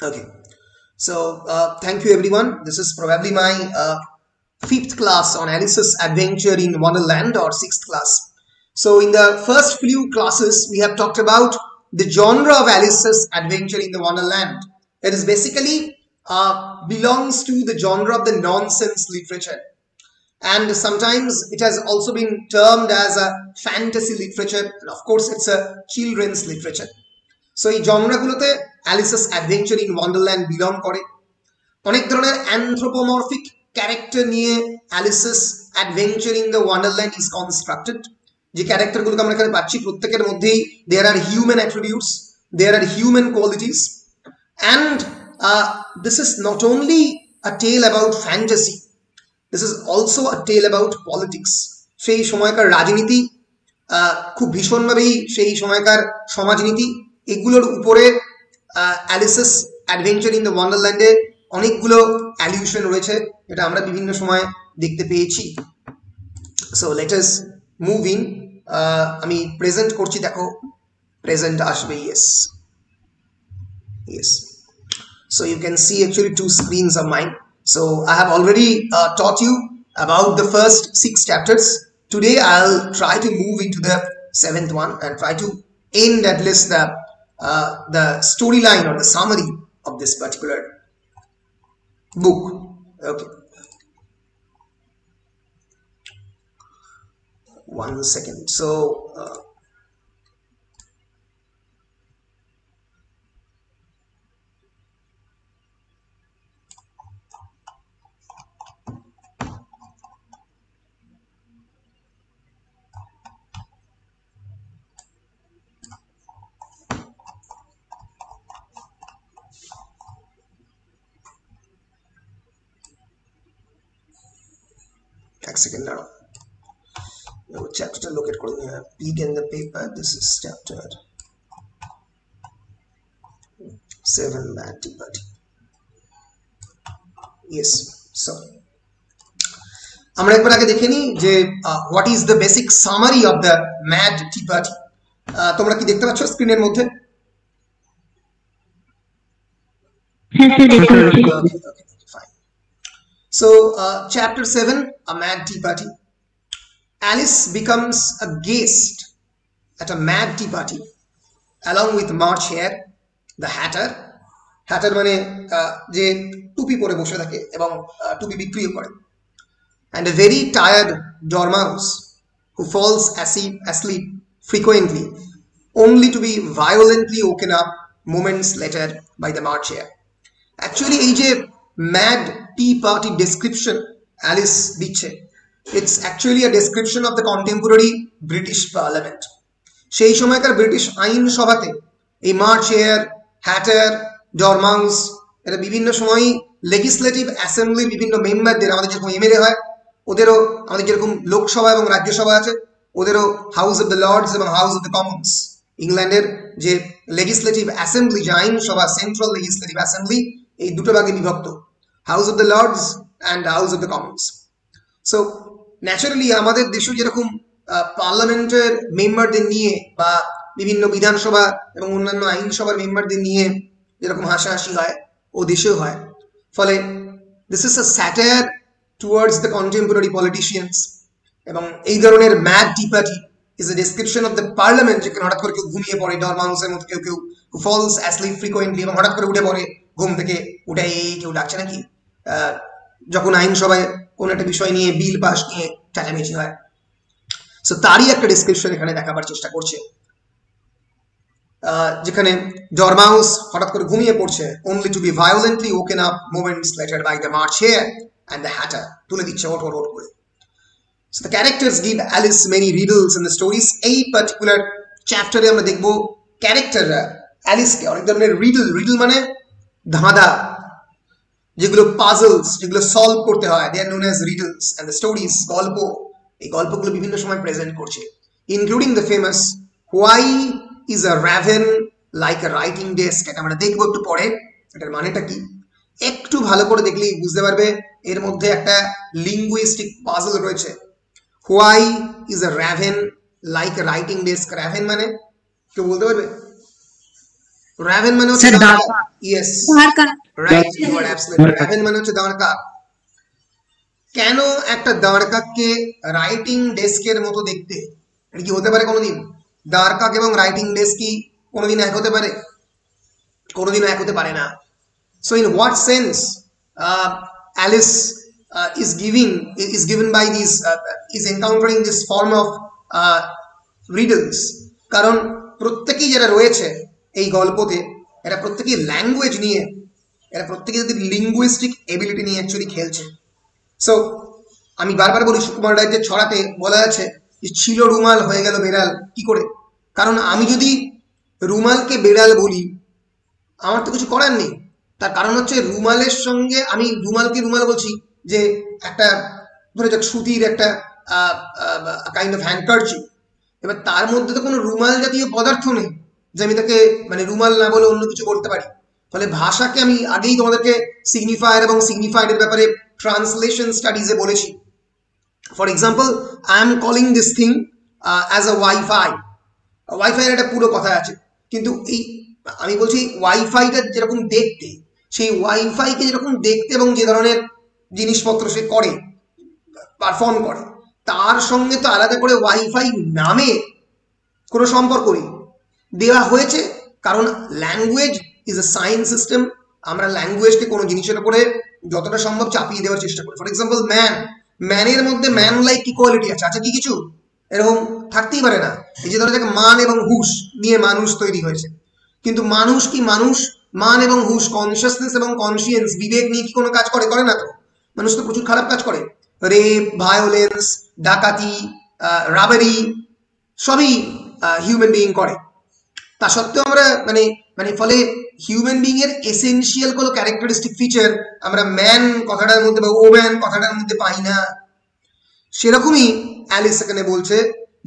Okay, so thank you everyone. This is probably my fifth class on Alice's Adventure in Wonderland, or sixth class. So in the first few classes, we have talked about the genre of Alice's Adventure in the Wonderland. It is basically belongs to the genre of the nonsense literature. And sometimes it has also been termed as a fantasy literature. And of course, it's a children's literature. So এই জনরাগুলোতে Alice's adventure in Wonderland belong করে। অনেক ধরনের anthropomorphic character নিয়ে Alice's adventure in the Wonderland is constructed. যে ক্যারেক্টারগুলোকে আমরা এখানে পাচ্ছি প্রত্যেকের মধ্যেই there are human attributes, there are human qualities, and this is not only a tale about fantasy, this is also a tale about politics. সেই সময়কার রাজনীতি, খুব ভীষণভাবেই সেই সময়কার সমাজনীতি, এগুলোর উপরে অ্যালিসেস অ্যাডভেঞ্চার ইন দ্য ওয়ান্ডারল্যান্ডে অনেকগুলো অ্যালিউশন রয়েছে, এটা আমরা বিভিন্ন সময় দেখতে পেয়েছি। So let us move in. আমি প্রেজেন্ট করছি, দেখো প্রেজেন্ট আসবে। Yes yes, so you can see actually two screens of mine. So I have already taught you about the first 6 chapters. Today I'll try to move into the 7th one and try to end at least the storyline or the summary of this particular book. Okay, 1 second. So এক second দাঁড়াও, চ্যাপ্টারটা locate করে নিয়ে peak in the paper. This is chapter 7, Mad Tea Party. Yes, so আমরা একবার আগে দেখে নিই যে what is the basic summary of the mad tea party. তোমরা কি দেখতে পাচ্ছ স্ক্রিনের মধ্যে? So chapter 7, a mad tea party. Alice becomes a guest at a mad tea party along with March Hare, the hatter. Hatter মানে যে টুপি পরে বসে থাকে এবং টুপি বিক্রিও করে, and a very tired dormouse who falls asleep frequently, only to be violently woken up moments later by the March Hare. Actually এই যে mad tea party description Alice দিচ্ছে, it's actually a description of the contemporary British Parliament. সেই সময়কার British আইন সভাতে এই March hair, Hatter, dormouse এরা বিভিন্ন সময়ই লেজিসলেটিভ অ্যাসেম্বলির বিভিন্ন মেম্বারদের, আমাদের যেরকম এমএলএ হয় ওদেরও, আমাদের যেরকম লোকসভা এবং রাজ্যসভা আছে ওদেরও হাউস অফ দ্য লর্ডস এবং হাউস অফ দ্য কমন্স। ইংল্যান্ডের যে লেজিসলেটিভ অ্যাসেম্বলি, যে আইনসভা, সেন্ট্রাল লেজিসলেটিভ অ্যাসেম্বলি, এই দুটো ভাগে বিভক্ত, House of the Lords and House of the Commons. So naturally আমাদের দেশেও যেরকম পার্লামেন্টের মেম্বারদের নিয়ে বা বিভিন্ন বিধানসভা এবং অন্যান্য আইনসভার মেম্বারদের নিয়ে যেরকম হাসাহাসি হয়, ও দেশেও হয়। ফলে this is a satire towards the contemporary politicians. এবং এই ধরনের mad tea party is a description of the parliament, যেখানে হঠাৎ করে কেউ ঘুমিয়ে পড়ে, ডরমাউসের মতো কেউ ফলস অ্যাসলিপ ফ্রিকোয়েন্টলি, এবং হঠাৎ করে উঠে পড়ে ঘুম থেকে, উঠে এই কেউ ডাকছে নাকি, যখন আইনসভায় কোন একটা বিষয় নিয়ে বিল পাস নিয়ে চেঁচামেচি হয়। সো তারই একটা ডেসক্রিপশন এখানে দেখাবার চেষ্টা করছে, যেখানে ডরমাউস হঠাৎ করে ঘুমিয়ে পড়ছে, only to be violently woken up moments later by the March Hare and the hatter, তুলে দিচ্ছে ওট ওট ওট করে। So the characters give Alice many riddles in the stories. এই পার্টিকুলার চ্যাপ্টারে আমরা দেখব ক্যারেক্টাররা অ্যালিসকে অনেক ধরনের রিডল মানে ধাঁধা, যেগুলো পাজলস, যেগুলো সলভ করতে হয়, they are known as riddles, and the stories, গল্প, এই গল্পগুলো বিভিন্ন সময় প্রেজেন্ট করছে, including the famous why is a raven like a writing desk. এটা আমরা দেখবো একটু পরে, এটার মানেটা কি একটু ভালো করে দেখলেই বুঝতে পারবে। এর মধ্যে একটা লিঙ্গুইস্টিক পাজল রয়েছে। Why is a raven like a writing desk, raven মানে কেউ বলতে পারবে? রাভেন মানে হচ্ছে দাঁড়কা। Yes, right, you are absolutely. Raven মানে হচ্ছে দাঁড়কা। কেন একটা দাঁড়কাকে রাইটিং ডেস্কের মতো দেখতে? এটা কি হতে পারে কোনোদিন? দাঁড়কাক এবং রাইটিং ডেস্ক কি কোনোদিন এক হতে পারে? কোনোদিনও এক হতে পারে না। So in what sense Alice is given by these is encountering this form of riddles? কারণ প্রত্যেকেই যারা রয়েছে এই গল্পতে এরা প্রত্যেকেই ল্যাঙ্গুয়েজ নিয়ে, এরা প্রত্যেকেই যদি লিঙ্গুইস্টিক এবিলিটি নিয়ে অ্যাকচুয়ালি খেলছে। সো আমি বারবার বলি সুকুমার রায়ের ছড়াতে বলা আছে যে ছিল রুমাল হয়ে গেল বেড়াল, কি করে? কারণ আমি যদি রুমালকে বেড়াল বলি আমার তো কিছু করার নেই। তার কারণ হচ্ছে রুমালের সঙ্গে আমি রুমালকে রুমাল বলছি যে একটা ধরে যাক সুতির একটা কাইন্ড অফ হ্যান্ডকারচিপ, এবার তার মধ্যে তো কোনো রুমাল জাতীয় পদার্থ নেই যে আমি তাকে মানে রুমাল না বলে অন্য কিছু বলতে পারি। ফলে ভাষাকে আমি আগেই তোমাদেরকে সিগনিফায়ার এবং সিগনিফাইডের ব্যাপারে ট্রান্সলেশন স্টাডিজে বলেছি। For example, I am calling this thing as a WiFi. ওয়াইফাইয়ের একটা পুরো কথা আছে, কিন্তু এই আমি বলছি ওয়াইফাইটা যেরকম দেখতে, সেই ওয়াইফাইকে যেরকম দেখতে এবং যে ধরনের জিনিসপত্র সে করে পারফর্ম করে তার সঙ্গে তো আলাদা করে ওয়াইফাই নামে কোনো সম্পর্ক নেই। দেওয়া হয়েছে কারণ language is a science system. আমরা ল্যাঙ্গুয়েজকে কোনো জিনিসের উপরে যতটা সম্ভব চাপিয়ে দেওয়ার চেষ্টা করি। ফর এক্সাম্পল ম্যানের মধ্যে ম্যান লাইক ইকুয়ালিটি আছে, আছে কি কিছু? এরকম থাকতেই পারে না। এই যে ধরো দেখ মান এবং হুশ নিয়ে মানুষ তৈরি হয়েছে, কিন্তু মানুষ কি মানুষ মান এবং হুশ কনসিয়াসনেস এবং কনসিয়েন্স বিবেক নিয়ে কি কোনো কাজ করে? করে না তো। মানুষ তো প্রচুর খারাপ কাজ করে, রেপ, ভায়োলেন্স, ডাকাতি, রাবারি সবই হিউম্যান বিইং করে। তা সত্ত্বেও আমরা মানে মানে ফলে হিউম্যান বিইং এর এসেনশিয়াল কোনো ক্যারেক্টারিস্টিক ফিচার আমরা ম্যান কথাটার মধ্যে বা ওম্যান কথাটার মধ্যে পাই না। সেরকমই অ্যালিস এখানে বলছে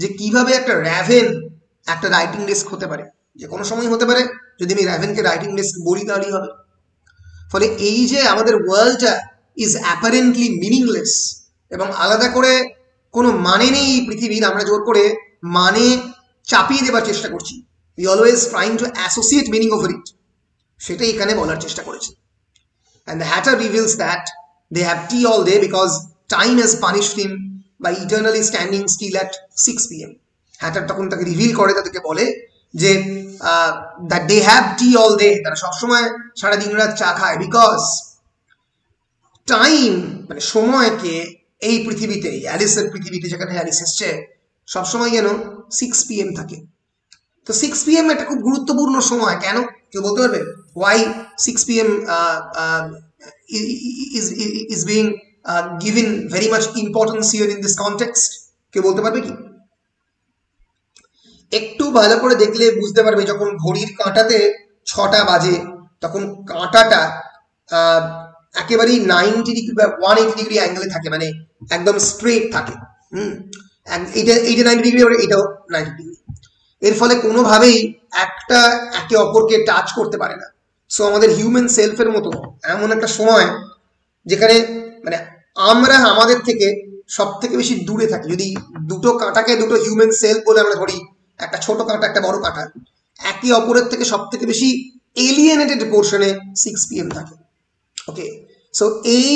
যে কিভাবে একটা র্যাভেন একটা রাইটিং ডেস্ক হতে পারে, যে কোনো সময় হতে পারে। যদি আমি র্যাভেনকে রাইটিং ডেস্ক বলি তাহলেই হবে। ফলে এই যে আমাদের ওয়ার্ল্ডটা ইজ অ্যাপারেন্টলি মিনিংলেস এবং আলাদা করে কোনো মানে নেই এই পৃথিবীর, আমরা জোর করে মানে চাপিয়ে দেবার চেষ্টা করছি। We always trying to associate meaning over it, সেটাই এখানে বলার চেষ্টা করেছে। And the Hatter reveals that they have tea all day because time has punished him by eternally standing still at 6 p.m. Hatter তখন তাকে রিভিল করে, তাদেরকে বলে যে that they have tea all day, তারা সবসময় সারা দিন রাত চা খায়, বিকজ টাইম মানে সময়কে এই পৃথিবীতে, অ্যালিসের পৃথিবীতে যেখানে অ্যালিস এসছে সবসময় যেন 6 p.m. থাকে। তো 6 p.m. একটা খুব গুরুত্বপূর্ণ সময়। কেন কেউ বলতে পারবে? Why 6 p.m. is being given very much importance here in this context? কেউ বলতে পারবে কি? একটু ভালো করে দেখলে বুঝতে পারবে, যখন ঘড়ির কাঁটাতে 6টা বাজে তখন কাঁটাটা একেবারেই 90 ডিগ্রি বা 180 ডিগ্রি অ্যাঙ্গেলে থাকে, মানে একদম স্ট্রেট থাকে। এইটা 90 ডিগ্রি, এটাও 90 ডিগ্রি। এর ফলে কোনোভাবেই একটা একে অপরকে টাচ করতে পারে না। সো আমাদের হিউম্যান সেলফের মতো এমন একটা সময় যেখানে মানে আমরা আমাদের থেকে সব থেকে বেশি দূরে থাকি। যদি দুটো কাঁটাকে দুটো হিউম্যান সেলফ বলে আমরা ধরি, একটা ছোট কাঁটা একটা বড় কাঁটা, একে অপরের থেকে সব থেকে বেশি এলিয়েনেটেড পোর্শনে 6 p.m. থাকে। ওকে, সো এই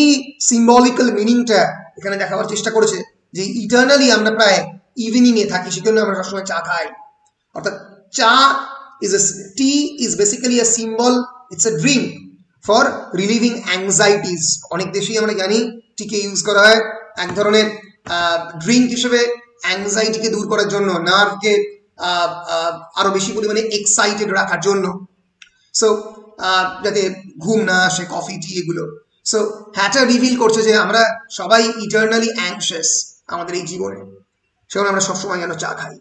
সিম্বলিক্যাল মিনিংটা এখানে দেখাবার চেষ্টা করেছে যে ইটারনালি আমরা প্রায় ইভিনিংয়ে থাকি, সেজন্য আমরা সবসময় চা খাই। অর্থাৎ চা tea is basically a symbol, it's a drink for relieving anxieties. অনেক দেশেই আমরা জানি টিকে ইউজ করা হয় এক ধরনের ড্রিঙ্ক হিসেবে অ্যাংজাইটিকে দূর করার জন্য, নার্ভকে আরো বেশি পরিমাণে এক্সাইটেড রাখার জন্য, সো যাতে ঘুম না আসে, কফি টি এগুলো। সো হ্যাটার রিভিল করছে যে আমরা সবাই ইটারনালি অ্যাংশিয়াস আমাদের এই জীবনে, সেজন্য আমরা সবসময় যেন চা খাই।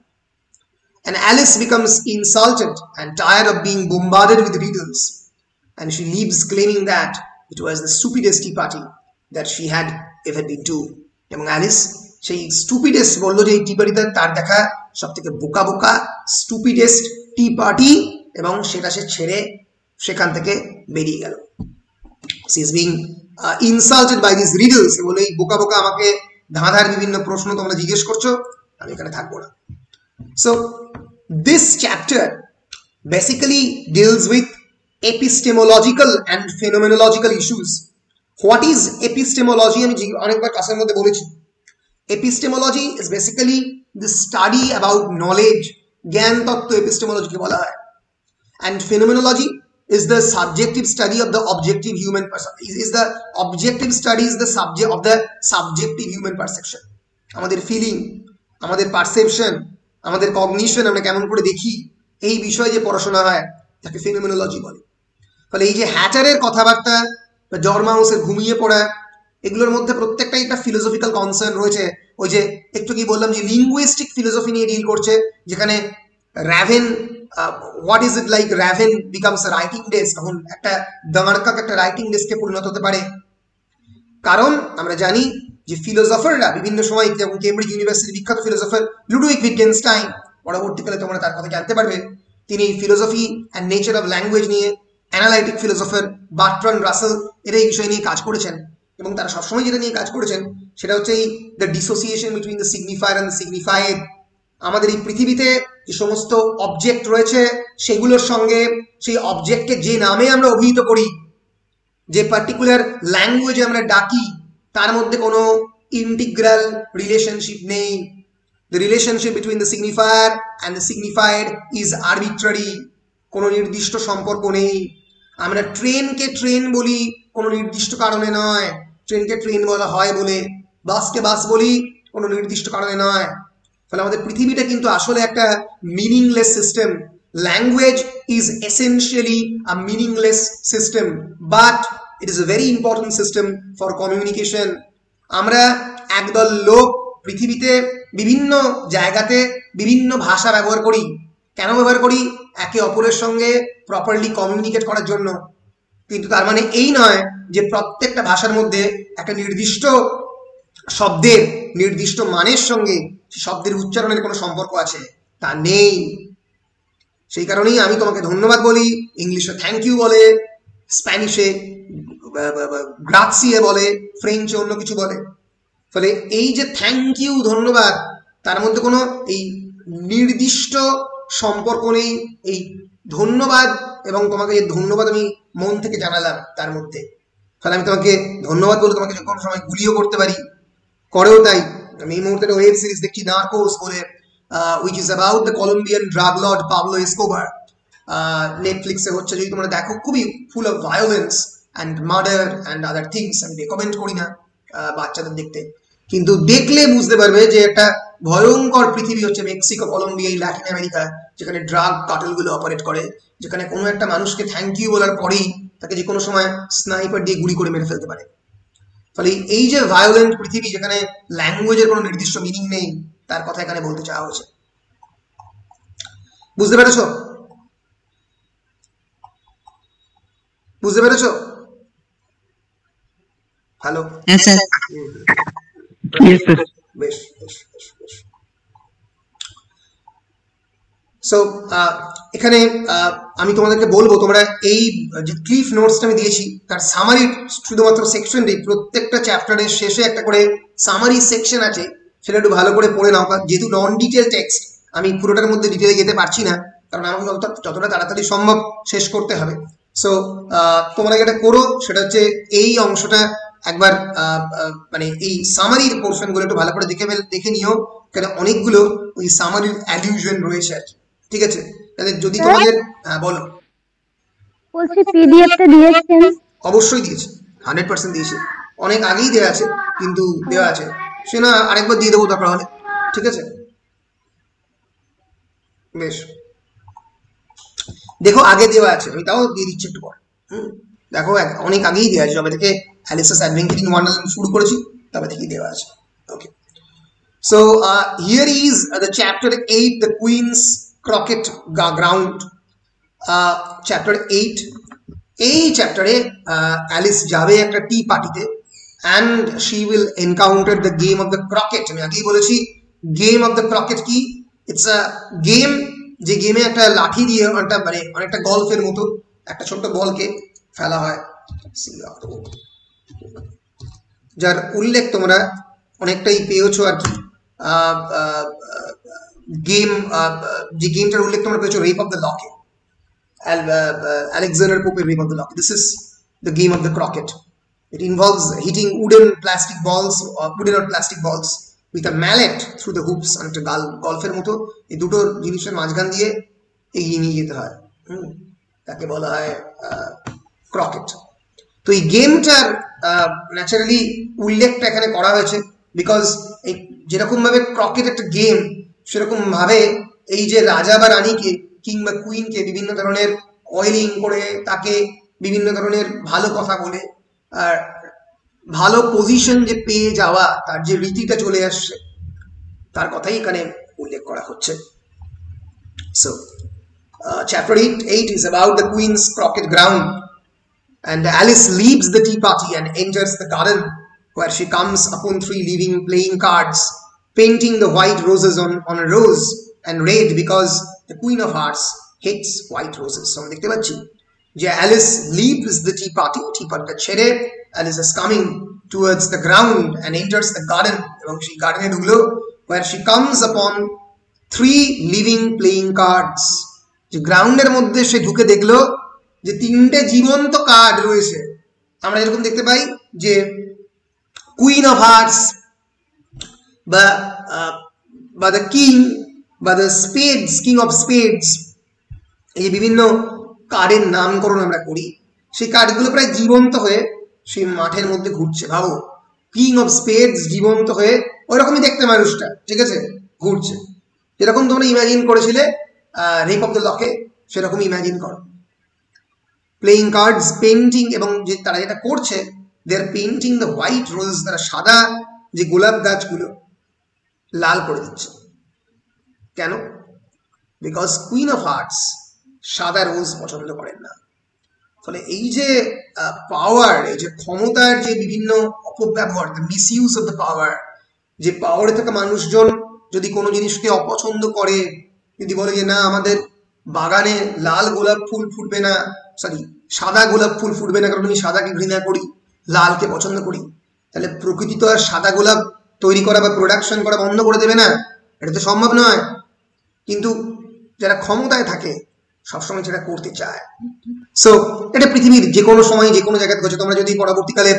And Alice becomes insulted and tired of being bombarded with riddles, and she leaves claiming that it was the stupidest tea party that she had ever been to. এবং অ্যালিস সেই স্টুপিডেস্ট বললো যে এই টি পার্টিতে তার দেখা সব থেকে বোকা বোকা স্টুপিডেস্ট টি পার্টি, এবং সেটা সে ছেড়ে সেখান থেকে বেরিয়ে গেল। She is being insulted by these riddles. বলে এই বোকা বোকা আমাকে ধাঁধার বিভিন্ন প্রশ্ন তোমরা জিজ্ঞেস করছো, আমি এখানে থাকবো না। So this chapter basically deals with epistemological and phenomenological issues. What is epistemology? আমি অনেকবার ক্লাসের মধ্যে বলেছি, epistemology is basically the study about knowledge, জ্ঞান তত্ত্ব epistemology বলা হয়, and phenomenology is the subjective study of the objective human is the objective study is the subject of the subjective human perception, আমাদের ফিলিং, আমাদের perception, আমাদের cognition, আমরা কেমন করে দেখি, এই বিষয়ে যে পড়াশোনা হয় তাকে ফেনোমেনোলজি বলে। ফলে এই যে হ্যাটারের কথাবার্তা বা জর্মাউসের ঘুমিয়ে পড়া, এগুলোর মধ্যে প্রত্যেকটাই একটা ফিলোসফিক্যাল কনসার্ন রয়েছে। ওই যে একটু কি বললাম যে লিঙ্গুইস্টিক ফিলোসফি নিয়ে ডিল করছে, যেখানে raven what is it like raven becomes writing desk, তখন একটা দাঁড়কাক একটা রাইটিং ডেস্কে পরিণত হতে পারে। কারণ আমরা জানি যে ফিলোসফাররা বিভিন্ন সময়, যেমন কেমব্রিজ ইউনিভার্সিটির বিখ্যাত ফিলোসফার লুডুইক উইটগেনস্টাইন, পরবর্তীকালে তোমরা তার কথা জানতে পারবে, তিনি philosophy and nature of language নিয়ে, অ্যানালাইটিক ফিলোসফার বার্ট্রান্ড রাসেল এরা এই বিষয় নিয়ে কাজ করেছেন, এবং তারা সবসময় যেটা নিয়ে কাজ করেছেন সেটা হচ্ছে এই the dissociation between the signifier and the signified. আমাদের এই পৃথিবীতে যে সমস্ত অবজেক্ট রয়েছে সেগুলোর সঙ্গে সেই অবজেক্টকে যে নামে আমরা অভিহিত করি, যে পার্টিকুলার ল্যাঙ্গুয়েজে আমরা ডাকি, তার মধ্যে কোনো ইন্টিগ্রাল রিলেশনশিপ নেই। The relationship between the signifier and the signified is arbitrary, কোনো নির্দিষ্ট সম্পর্ক নেই। আমরা ট্রেনকে ট্রেন বলি কোনো নির্দিষ্ট কারণে নয়, ট্রেনকে ট্রেন বলা হয় বলে, বাসকে বাস বলি কোনো নির্দিষ্ট কারণে নয়। ফলে আমাদের পৃথিবীটা কিন্তু আসলে একটা meaningless system. Language is essentially a meaningless system, but it is a very important system for communication. আমরা একদল লোক পৃথিবীতে বিভিন্ন জায়গাতে বিভিন্ন ভাষা ব্যবহার করি। কেন ব্যবহার করি? একে অপরের সঙ্গে প্রপারলি কমিউনিকেট করার জন্য। কিন্তু তার মানে এই নয় যে প্রত্যেকটা ভাষার মধ্যে একটা নির্দিষ্ট শব্দের নির্দিষ্ট মানের সঙ্গে শব্দের উচ্চারণের কোনো সম্পর্ক আছে, তা নেই। সেই কারণেই আমি তোমাকে ধন্যবাদ বলি, ইংলিশে থ্যাংক ইউ বলে, স্প্যানিশে গ্রাৎসিয়ে বলে, ফ্রেঞ্চে অন্য কিছু বলে। ফলে এই যে থ্যাংক ইউ, ধন্যবাদ, তার মধ্যে কোনো এই নির্দিষ্ট সম্পর্ক নেই। এই ধন্যবাদ এবং তোমাকে যে ধন্যবাদ আমি মন থেকে জানালাম তার মধ্যে, ফলে আমি তোমাকে ধন্যবাদ বলে তোমাকে কোনো সময় গুলিও করতে পারি, করেও তাই। আমি এই মুহূর্তে একটা ওয়েব সিরিজ দেখছি নার্কোস বলে, which is about the Colombian drug lord Pablo Escobar, নেটফ্লিক্সে হচ্ছে। যদি তোমরা দেখো, খুবই full of violence and murder and other things. আমি রেকমেন্ড করি না বাচ্চাদের দেখতে, কিন্তু দেখলে বুঝতে পারবে যে একটা ভয়ঙ্কর পৃথিবী হচ্ছে মেক্সিকো, কলম্বিয়া, এই ল্যাটিন আমেরিকা, যেখানে ড্রাগ কার্টেলগুলো অপারেট করে, যেখানে কোনো একটা মানুষকে থ্যাংক ইউ বলার পরেই তাকে যে কোনো সময় স্নাইপার দিয়ে গুলি করে মেরে ফেলতে পারে। ফলে এই যে ভায়োলেন্ট পৃথিবী, যেখানে ল্যাঙ্গুয়েজের কোনো নির্দিষ্ট মিনিং নেই, তার কথা এখানে বলতে চাওয়া হয়েছে। বুঝতে পেরেছ? বুঝতে পেরেছ? হ্যালো? বেশ বেশ বেশ বেশ। সো এখানে আমি তোমাদেরকে বলবো, তোমরা এই যে ক্লিফ নোটসটা আমি দিয়েছি তার সামারি শুধুমাত্র সেকশন দিই, প্রত্যেকটা চ্যাপ্টারের শেষে একটা করে সামারি সেকশন আছে, সেটা একটু ভালো করে পড়ে নাও। যেহেতু নন ডিটেল টেক্সট, আমি পুরোটার মধ্যে ডিটেলে যেতে পারছি না, কারণ আমাকে যতটা তাড়াতাড়ি সম্ভব শেষ করতে হবে। সো তোমরা যেটা করো সেটা হচ্ছে এই অংশটা একবার মানে এই সামারির পোর্শনগুলো একটু ভালো করে দেখে নিও, কারণ অনেকগুলো ওই সামারির অ্যালিউশন রয়েছে আর কি। ঠিক আছে? তাহলে যদি তোমাদের বলো। বলছি পিডিএফটা দিয়েছেন? অবশ্যই দিয়েছি, 100% দিয়েছি, অনেক আগেই দেওয়া আছে, কিন্তু দেওয়া আছে, সে না আরেকবার দিয়ে দেবো দরকার হলে। ঠিক আছে? বেশ, দেখো আগে দেওয়া আছে, আমি তাও দিয়ে দিচ্ছি একটু পর। দেখো অনেক আগেই দেওয়া আছে, যবে থেকে অ্যালিসেস অ্যাডভেঞ্চার ইন ওয়ান্ডারল্যান্ড শুরু করেছি তবে থেকেই দেওয়া আছে। ওকে, so here is the chapter 8, the Queen's Croquet Ground. Chapter 8, এই চ্যাপ্টারে অ্যালিস যাবে একটা টি পার্টিতে, and she will encounter the game of the croquette. আমি আগেই বলেছি গেম অফ দ্য ক্রকেট কি, ইটস আ গেম যে গেমে একটা লাঠি দিয়ে অনেকটা গল্ফের মতো একটা ছোট্ট বলকে ফেলা হয়, যার উল্লেখ তোমরা অনেকটাই পেয়েছো আর কি। গেম যে গেমটার উল্লেখ তোমরা পেয়েছো রেপ অফ দ্য লকে, Alexander Pope's Rape of the Lock. This is the game of the croquet. It involves hitting wooden or plastic balls with a mallet through the hoops অনেকটা গলফের মতো এই দুটো জিনিসের মাঝখান দিয়ে এগিয়ে নিয়ে যেতে হয় তাকে বলা হয় ক্রকেট তো এই গেমটার ন্যাচারালি উল্লেখটা এখানে করা হয়েছে বিকজ এই যেরকম ভাবে ক্রকেট একটা গেম সেরকম ভাবে এই যে রাজা বা রানীকে কিংবা কুইনকে বিভিন্ন ধরনের অয়েলিং করে তাকে বিভিন্ন ধরনের ভালো কথা বলে আর ভালো পজিশন যে পেয়ে যাওয়া তার যে রীতিটা চলে আসছে তার কথাই এখানে উল্লেখ করা হচ্ছে so chapter 8 is about the queen's croquet ground and Alice leaves the tea party and enters the garden where she comes upon 3 living playing cards painting the white roses on a rose and red because the Queen of Hearts hates white roses so দেখতে পাচ্ছি যে Alice leaves the tea party ছেড়ে Alice is coming towards the ground and enters the garden এবং সেই গার্ডেনে ঢুকলো where she comes upon 3 living playing cards যে গ্রাউন্ডের মধ্যে সে ঢুকে দেখলো যে 3টে জীবন্ত কার্ড রয়েছে আমরা এরকম দেখতে পাই যে কুইন অফ হার্টস বা দ্য কিং বা the spades king of spades এই বিভিন্ন কার্ডের নামকরণ আমরা করি সেই কার্ডগুলো প্রায় জীবন্ত হয়ে সেই মাঠের মধ্যে ঘুরছে ভাবো কিং অফ স্পেডস জীবন্ত হয়ে ওইরকমই দেখতে মানুষটা ঠিক আছে ঘুরছে যেরকম তোমরা ইমাজিন করেছিলে রেপ অফ দ্য লকে সেরকম ইমাজিন করো প্লেইং কার্ডস পেন্টিং এবং যে তারা যেটা করছে দে আর পেন্টিং দ্য হোয়াইট রোজ তারা সাদা যে গোলাপ গাছগুলো লাল করে দিচ্ছে কেন বিকজ কুইন অফ হার্টস সাদা রোজ পছন্দ করেন না ফলে এই যে পাওয়ার এই যে ক্ষমতার যে বিভিন্ন অপব্যবহার the misuse of the power যে পাওয়ারে থাকা মানুষজন যদি কোনো জিনিসকে অপছন্দ করে যদি বলে যে না আমাদের বাগানে লাল গোলাপ ফুল ফুটবে না সরি সাদা গোলাপ ফুল ফুটবে না কারণ আমি সাদাকে ঘৃণা করি লালকে পছন্দ করি তাহলে প্রকৃতি তো আর সাদা গোলাপ তৈরি করা বা প্রোডাকশন করা বন্ধ করে দেবে না এটা তো সম্ভব নয় কিন্তু যারা ক্ষমতায় থাকে সবসময় সেটা করতে চায় সো এটা পৃথিবীর যে কোনো সময় যে কোনো জায়গায় ঘটে তোমরা যদি পরবর্তীকালে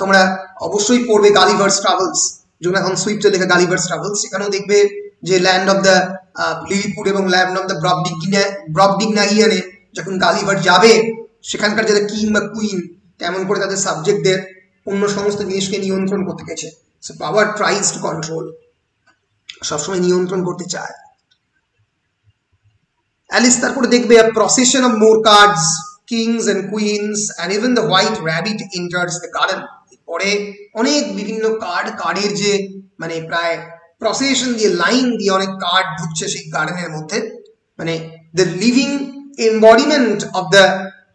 তোমরা অবশ্যই পড়বে গালিভার্স ট্রাভেলস যখন এখন সুইফটে লেখা গালিভার্স ট্রাভেলস সেখানেও দেখবে যে ল্যান্ড অফ দ্য লিলিপুট এবং ল্যান্ড অফ দ্য ব্রবডিগনাগিয়ানে যখন গালিভার যাবে সেখানকার যারা কিং বা কুইন কেমন করে তাদের সাবজেক্টদের অন্য সমস্ত জিনিসকে নিয়ন্ত্রণ করতে গেছে so power tries to control সবসময় নিয়ন্ত্রণ করতে চায় অ্যালিস তারপরে দেখবে a procession of more cards kings and queens and even the white rabbit enters the garden পরে অনেক বিভিন্ন কার্ডের যে মানে প্রায় প্রসেশন দিয়ে লাইন দিয়ে অনেক কার্ড ঢুকছে সেই গার্ডেনের মধ্যে মানে the living embodiment of the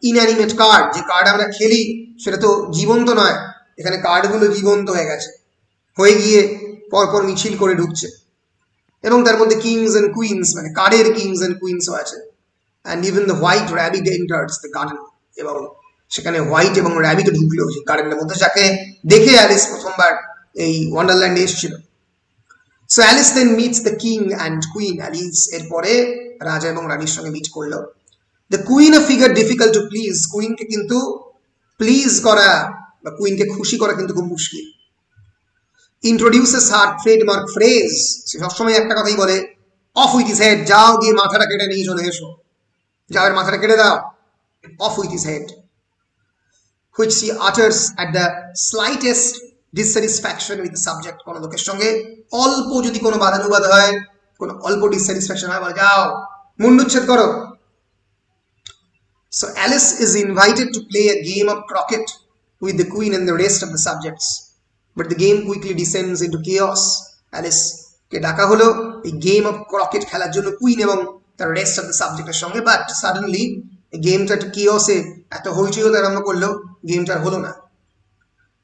inanimate card যে কার্ড আমরা খেলি সেটা তো জীবন্ত নয় এখানে কার্ডগুলো জীবন্ত হয়ে গেছে হয়ে গিয়ে পরপর মিছিল করে ঢুকছে এবং তার মধ্যে কিংস এন্ড কুইন্স মানে কার্ডের কিংস এন্ড কুইন্সও আছে and even the white rabbit enters the garden এবং সেখানে হোয়াইট এবং র্যাবিটও ঢুকলো সেই গার্ডেনের মধ্যে যাকে দেখে অ্যালিস প্রথমবার এই ওয়ান্ডারল্যান্ডে এসেছিল so Alice then meets the king and queen Alice এরপরে রাজা এবং রানীর সঙ্গে মিট করলো the queen a figure difficult to please কুইনকে কিন্তু প্লিজ করা বা কুইনকে খুশি করা কিন্তু খুব মুশকিল introduces her trademark phrase সে সবসময় একটা কথাই বলে অফ উইথ হিজ হেড যাও গিয়ে মাথাটা কেটে নিয়ে চলে এসো যাও এর মাথাটা কেটে দাও of with his head which she utters at the slightest dissatisfaction with the subject কোনো লোকের সঙ্গে অল্প যদি কোনো বাদানুবাদ হয় কোনো অল্প dissatisfaction হয় বলে যাও মুন্ডুচ্ছেদ করো so Alice is invited to play a game of croquet with the queen and the rest of the subjects but the game quickly descends into chaos Alice কে ডাকা হলো এই গেম অফ ক্রকেট খেলার জন্য queen এবং তার rest of the সাবজেক্টের সঙ্গে but suddenly এই গেমটা একটা কিওসে এত হইচই হতে আরম্ভ করলো গেমটা হলো না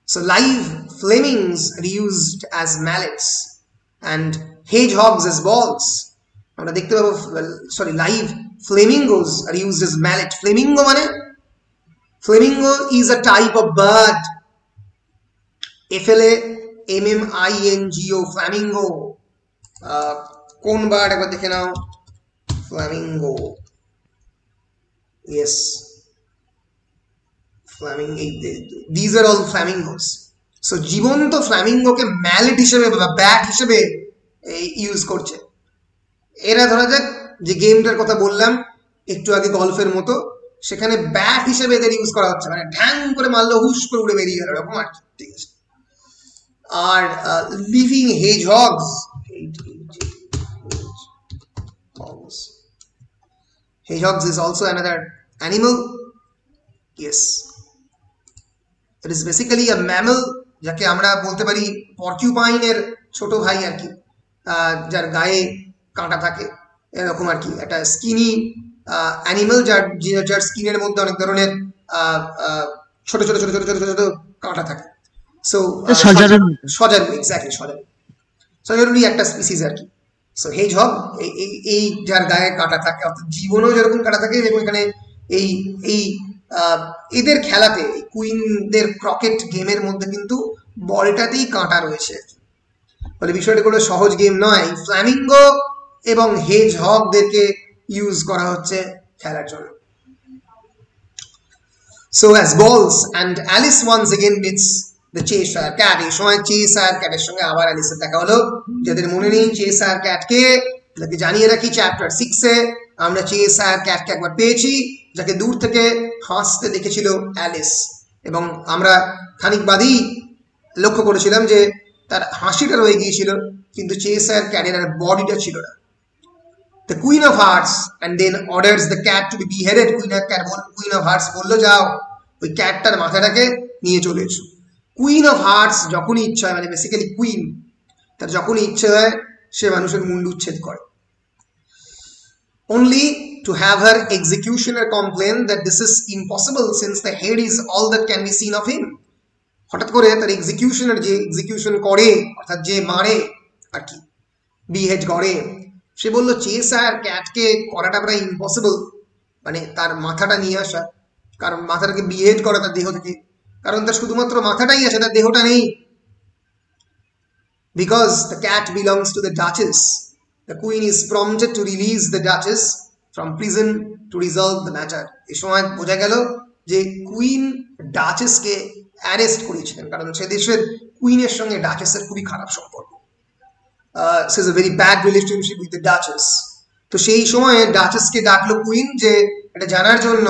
so live flamingos are used as mallets and hedgehogs as balls আমরা দেখতে পাবো sorry live flamingos are used as mallet flamingo মানে flamingo is a type of bird FLAMMINGO flamingo কোন বার্ড একবার দেখে নাও flamingo Yes, these are all flamingos. So জীবন্ত ফ্ল্যামিঙ্গোকে mallet হিসেবে বা ব্যাট হিসেবে ইউজ করছে। এরা ধরা যাক যে গেমটার কথা বললাম একটু আগে গল্ফের মতো, সেখানে ব্যাট হিসেবে এদের ইউজ করা হচ্ছে, মানে ঢ্যাং করে মারলো হুশ করে উড়ে বেরিয়ে গেল এরকম আর কি, ঠিক আছে। আর living হেজহগস, hedgehogs is also another animal. Yes, it is basically a mammal, যাকে আমরা বলতে পারি পর্কিউপাইনের ছোট ভাই আর কি, যার গায়ে কাঁটা থাকে এরকম আর কি, একটা স্কিনি অ্যানিমাল যার স্কিনের মধ্যে অনেক ধরনের ছোট ছোট ছোট ছোট ছোট ছোট কাঁটা থাকে। সো সজারু, এক্স্যাক্টলি সজারুরই একটা স্পিসিস আর কি। সো হেজহগ এই যার গায়ে কাঁটা থাকে, অর্থাৎ জীবনেও যেরকম কাঁটা থাকে, এবং এখানে এই এই এদের খেলাতে কুইনদের ক্রকেট গেমের মধ্যে কিন্তু বলটাতেই কাঁটা রয়েছে, ফলে বিষয়টা কোনো সহজ গেম নয়। ফ্ল্যামিঙ্গো এবং হেজহগদেরকে ইউজ করা হচ্ছে খেলার জন্য। So as balls and Alice once again meets the Cheshire Cat, এই সময় চেসার ক্যাটের সঙ্গে আবার অ্যালিসের দেখা হলো। যাদের মনে নেই চেসার ক্যাটকে, যাকে জানিয়ে রাখি চ্যাপ্টার 6-এ আমরা চেসার ক্যাটকে একবার পেয়েছি, যাকে দূর থেকে হাসতে দেখেছিল অ্যালিস, এবং আমরা খানিক বাদেই লক্ষ্য করেছিলাম যে তার হাসিটা রয়ে গিয়েছিল, কিন্তু চেসার ক্যাটের আর বডিটা ছিল না। The Queen of Hearts and then orders the cat to be beheaded. Queen of Hearts বললো যাও ওই ক্যাটটার মাথাটাকে নিয়ে চলে এসো। কুইন অফ হার্টস যখনই ইচ্ছা হয়, মানে বেসিক্যালি কুইন, তার যখনই ইচ্ছে হয় সে মানুষের মুন্ডু উচ্ছেদ করে। Only to have her executioner complain that this is impossible since the head is all that can be seen of him. হঠাৎ করে তার এক্সিকিউশনার, যে এক্সিকিউশন করে অর্থাৎ যে মারে আর কি, বিহেড করে, সে বললো চেসার ক্যাটকে করাটা প্রায় ইম্পসিবল, মানে তার মাথাটা নিয়ে আসা, কারণ মাথাটাকে বিহেড করা তার দেহ থেকে, কারণ তার শুধুমাত্র মাথাটাই আছে, তার দেহটা নেই। Because the cat belongs to the Duchess, the Queen is prompted to release the Duchess from prison to resolve the matter. এই সময় বোঝা গেল যে কুইন ডাচেসকে অ্যারেস্ট করেছিলেন, কারণ সে দেশের কুইনের সঙ্গে ডাচেসের খুবই খারাপ সম্পর্ক। So it's a very bad relationship with the Duchess. তো সেই সময়ে ডাচেসকে ডাকলো কুইন, যে এটা জানার জন্য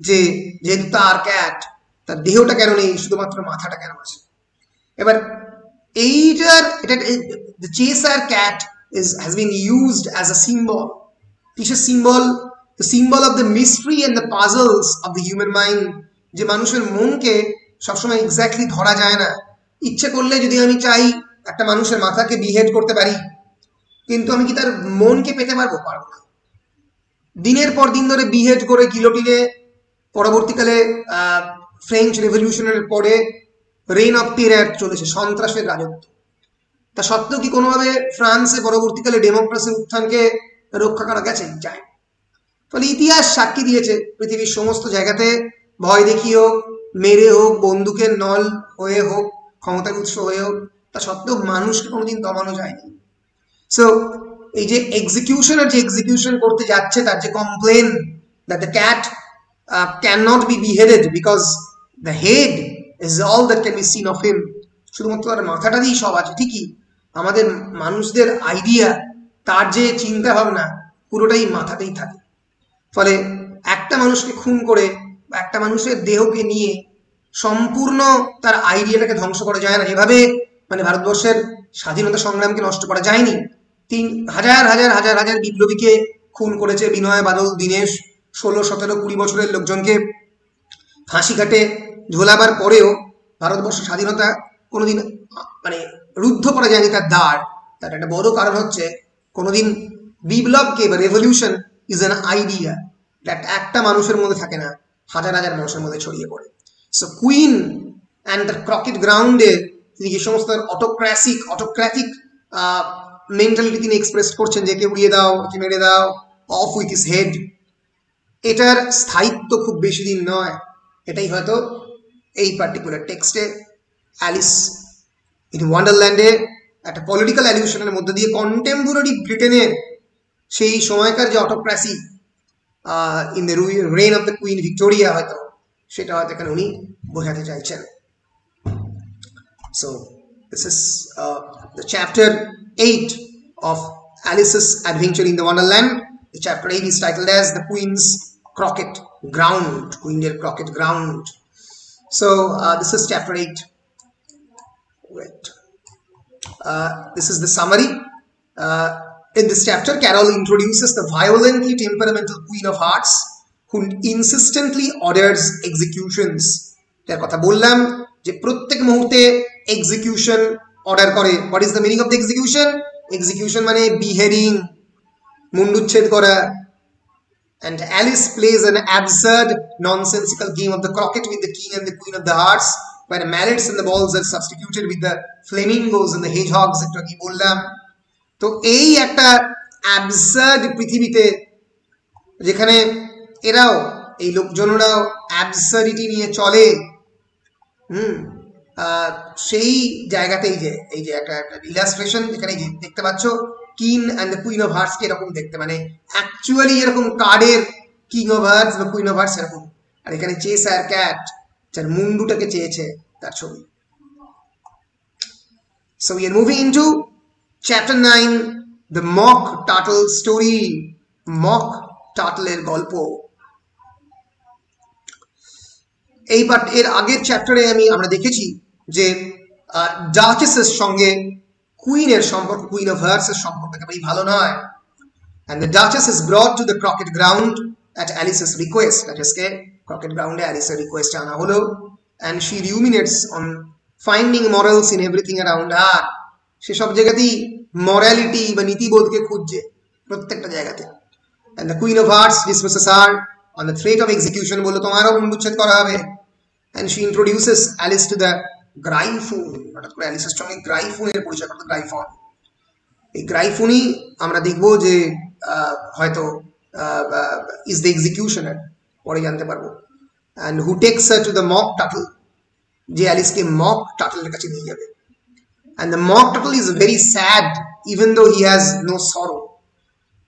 যে যেহেতু তার ক্যাট, তার দেহটা কেন নেই, শুধুমাত্র মাথাটা কেন আছে। এবার এইটার the Cheshire Cat has been used as a symbol. কিসের symbol? The symbol of the mystery and the puzzles of the human mind, যে মানুষের মনকে সবসময় এক্স্যাক্টলি ধরা যায় না। ইচ্ছে করলে যদি আমি চাই একটা মানুষের মাথাকে বিহেড করতে পারি, কিন্তু আমি কি তার মনকে পেতে পারবো? পারবো না। দিনের পর দিন ধরে বিহেড করে গিলোটিনে, পরবর্তীকালে ফ্রেঞ্চ রেভলিউশনের পরে রেইন অফ টেরার চলেছে, সন্ত্রাসের রাজত্ব। তা সত্ত্বেও কি কোনোভাবে ফ্রান্সে পরবর্তীকালে ডেমোক্রেসির উত্থানকে রক্ষা করা গেছে? যায়। ফলে ইতিহাস সাক্ষী দিয়েছে পৃথিবীর সমস্ত জায়গাতে ভয় দেখিয়ে হোক, মেরে হোক, বন্দুকের নল হয়ে হোক, ক্ষমতার উৎস হয়ে হোক, তা সত্ত্বেও মানুষকে কোনোদিন দমানো যায়নি। সো এই যে এক্সিকিউশনার যে এক্সিকিউশন করতে যাচ্ছে, তার যে complain that the cat cannot be beheaded because the head is all that can be seen of him, শুধুমাত্র তার মাথাটা দিয়েই সব আছে। ঠিকই, আমাদের মানুষদের আইডিয়া, তার যে চিন্তা ভাবনা, পুরোটাই মাথাতেই থাকে। ফলে একটা মানুষকে খুন করে, একটা মানুষের দেহকে নিয়ে সম্পূর্ণ তার আইডিয়াটাকে ধ্বংস করা যায় না। যেভাবে মানে ভারতবর্ষের স্বাধীনতা সংগ্রামকে নষ্ট করা যায়নি, 3,000 বিপ্লবীকে খুন করেছে বিনয়, বাদল, দীনেশ, 16, 17, 20 বছরের লোকজনকে ফাঁসি কাটে ঝোলাবার পরেও ভারতবর্ষ স্বাধীনতা কোনোদিন মানে রুদ্ধ করা যায়নি তার দ্বার। তার একটা বড় কারণ হচ্ছে কোনোদিন বিপ্লবকে বা রেভলিউশন ইজ অ্যান আইডিয়া, একটা মানুষের মধ্যে থাকে না, হাজার হাজার মানুষের মধ্যে ছড়িয়ে পড়ে। So queen and the croquette গ্রাউন্ডে তিনি যে সমস্ত অটোক্র্যাটিক মেন্টালিটি তিনি এক্সপ্রেস করছেন, যে কে উড়িয়ে দাও, কে মেরে দাও, অফ উইথ হিজ হেড, এটার স্থায়িত্ব খুব বেশি দিন নয়। এটাই হয়তো এই পার্টিকুলার টেক্সটে অ্যালিস ইন ওয়ান্ডারল্যান্ডে একটা পলিটিক্যাল অ্যালিউশনের মধ্যে দিয়ে কন্টেম্পোরারি ব্রিটেনের সেই সময়কার যে autocracy, in the reign of the Queen Victoria, হয়তো সেটা হয়তো এখানে উনি বোঝাতে চাইছেন। So this is the chapter 8 of Alice's Adventure in the Wonderland. The chapter 8 is titled as The Queen's Croquet Ground, Queen's Croquet Ground. So this is chapter 8. Wait. This is the summary. In this chapter, Carol introduces the violently temperamental Queen of Hearts who insistently orders executions. যার কথা বললাম যে প্রত্যেক মুহূর্তে execution order করে। What is the meaning of the execution? Execution মানে বিহেডিং, মুন্ডুচ্ছেদ করা। And Alice plays an absurd, nonsensical game of the croquet with the king and the queen of the hearts, where the mallets and the balls are substituted with the flamingos and the hedgehogs, একটু কি বললাম। তো এই একটা absurd পৃথিবীতে যেখানে এরাও এই লোকজনরাও অ্যাবসার্ডিটি নিয়ে চলে, সেই জায়গাতেই যে এই যে একটা ইলাস্ট্রেশন এখানে দেখতে পাচ্ছ, king and the queen of hearts কে এরকম দেখতে, মানে অ্যাকচুয়ালি এরকম কার্ডের কিং অফ হার্টস বা কুইন অফ হার্টস এরকম, আর এখানে চেসার ক্যাট যার মুন্ডুটাকে চেয়েছে তার ছবি। So we are moving into chapter 9, the mock turtle story, mock টার্টলের গল্প। এই পার্ট এর আগের চ্যাপ্টারে আমরা দেখেছি যে ডাচেসের সঙ্গে কুইনের সম্পর্ক, কুইন অফ হার্টস এর সম্পর্ক একেবারেই ভালো নয়। and the duchess is brought to the croquet ground at Alice's request. ডাচেসকে ক্রকেট গ্রাউন্ডে অ্যালিসের রিকোয়েস্টে আনা হলো, and she ruminates on finding morals in everything around her. সে সব জায়গাতেই মরালিটি বা নীতিবোধকে খুঁজছে প্রত্যেকটা জায়গাতে। and the queen of hearts dismisses her on the threat of execution, বললো তোমারও মুন্ডুচ্ছেদ করা হবে। and she introduces Alice to the গ্রাইফুন। হঠাৎ করে অ্যালিসের সঙ্গে গ্রাইফুনের পরিচয় করতো, গ্রাইফন। এই গ্রাইফুনই আমরা দেখবো যে হয়তো ইজ দ্য এক্সিকিউশনার, পরে জানতে পারবো। and who takes her to the mock turtle, যে অ্যালিসকে মক টার্টলের কাছে নিয়ে যাবে। and the mock turtle is very sad even though he has no sorrow.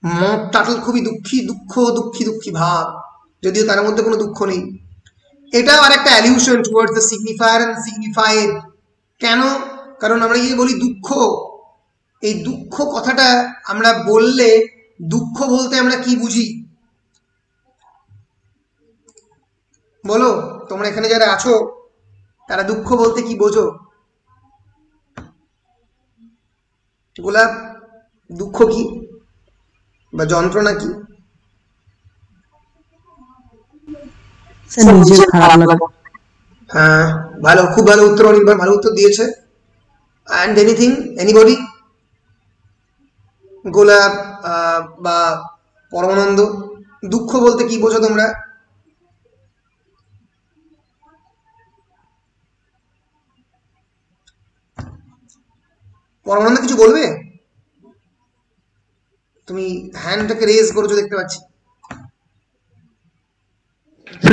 Mock turtle খুবই দুঃখী ভাব, যদিও তার মধ্যে কোনো দুঃখ নেই। এটাও আর একটা অ্যালিউশন টুয়ার্ডস দ্য সিগনিফায়ার এন্ড সিগনিফাইড। কেন? কারণ আমরা যে বলি দুঃখ, এই দুঃখ কথাটা আমরা বললে দুঃখ বলতে আমরা কি বুঝি বলো? তোমরা এখানে যারা আছো তারা দুঃখ বলতে কি বোঝো? গোলাপ, দুঃখ কি বা যন্ত্রণা কি? হ্যাঁ, ভালো, খুব ভালো উত্তর, অনির্বাণ ভালো উত্তর দিয়েছে। and anything, anybody? গোলাপ বা পরমানন্দ, দুঃখ বলতে কি বোঝো তোমরা? পরমানন্দ কিছু বলবে? তুমি হ্যান্ডটাকে রেজ করেছো দেখতে পাচ্ছি।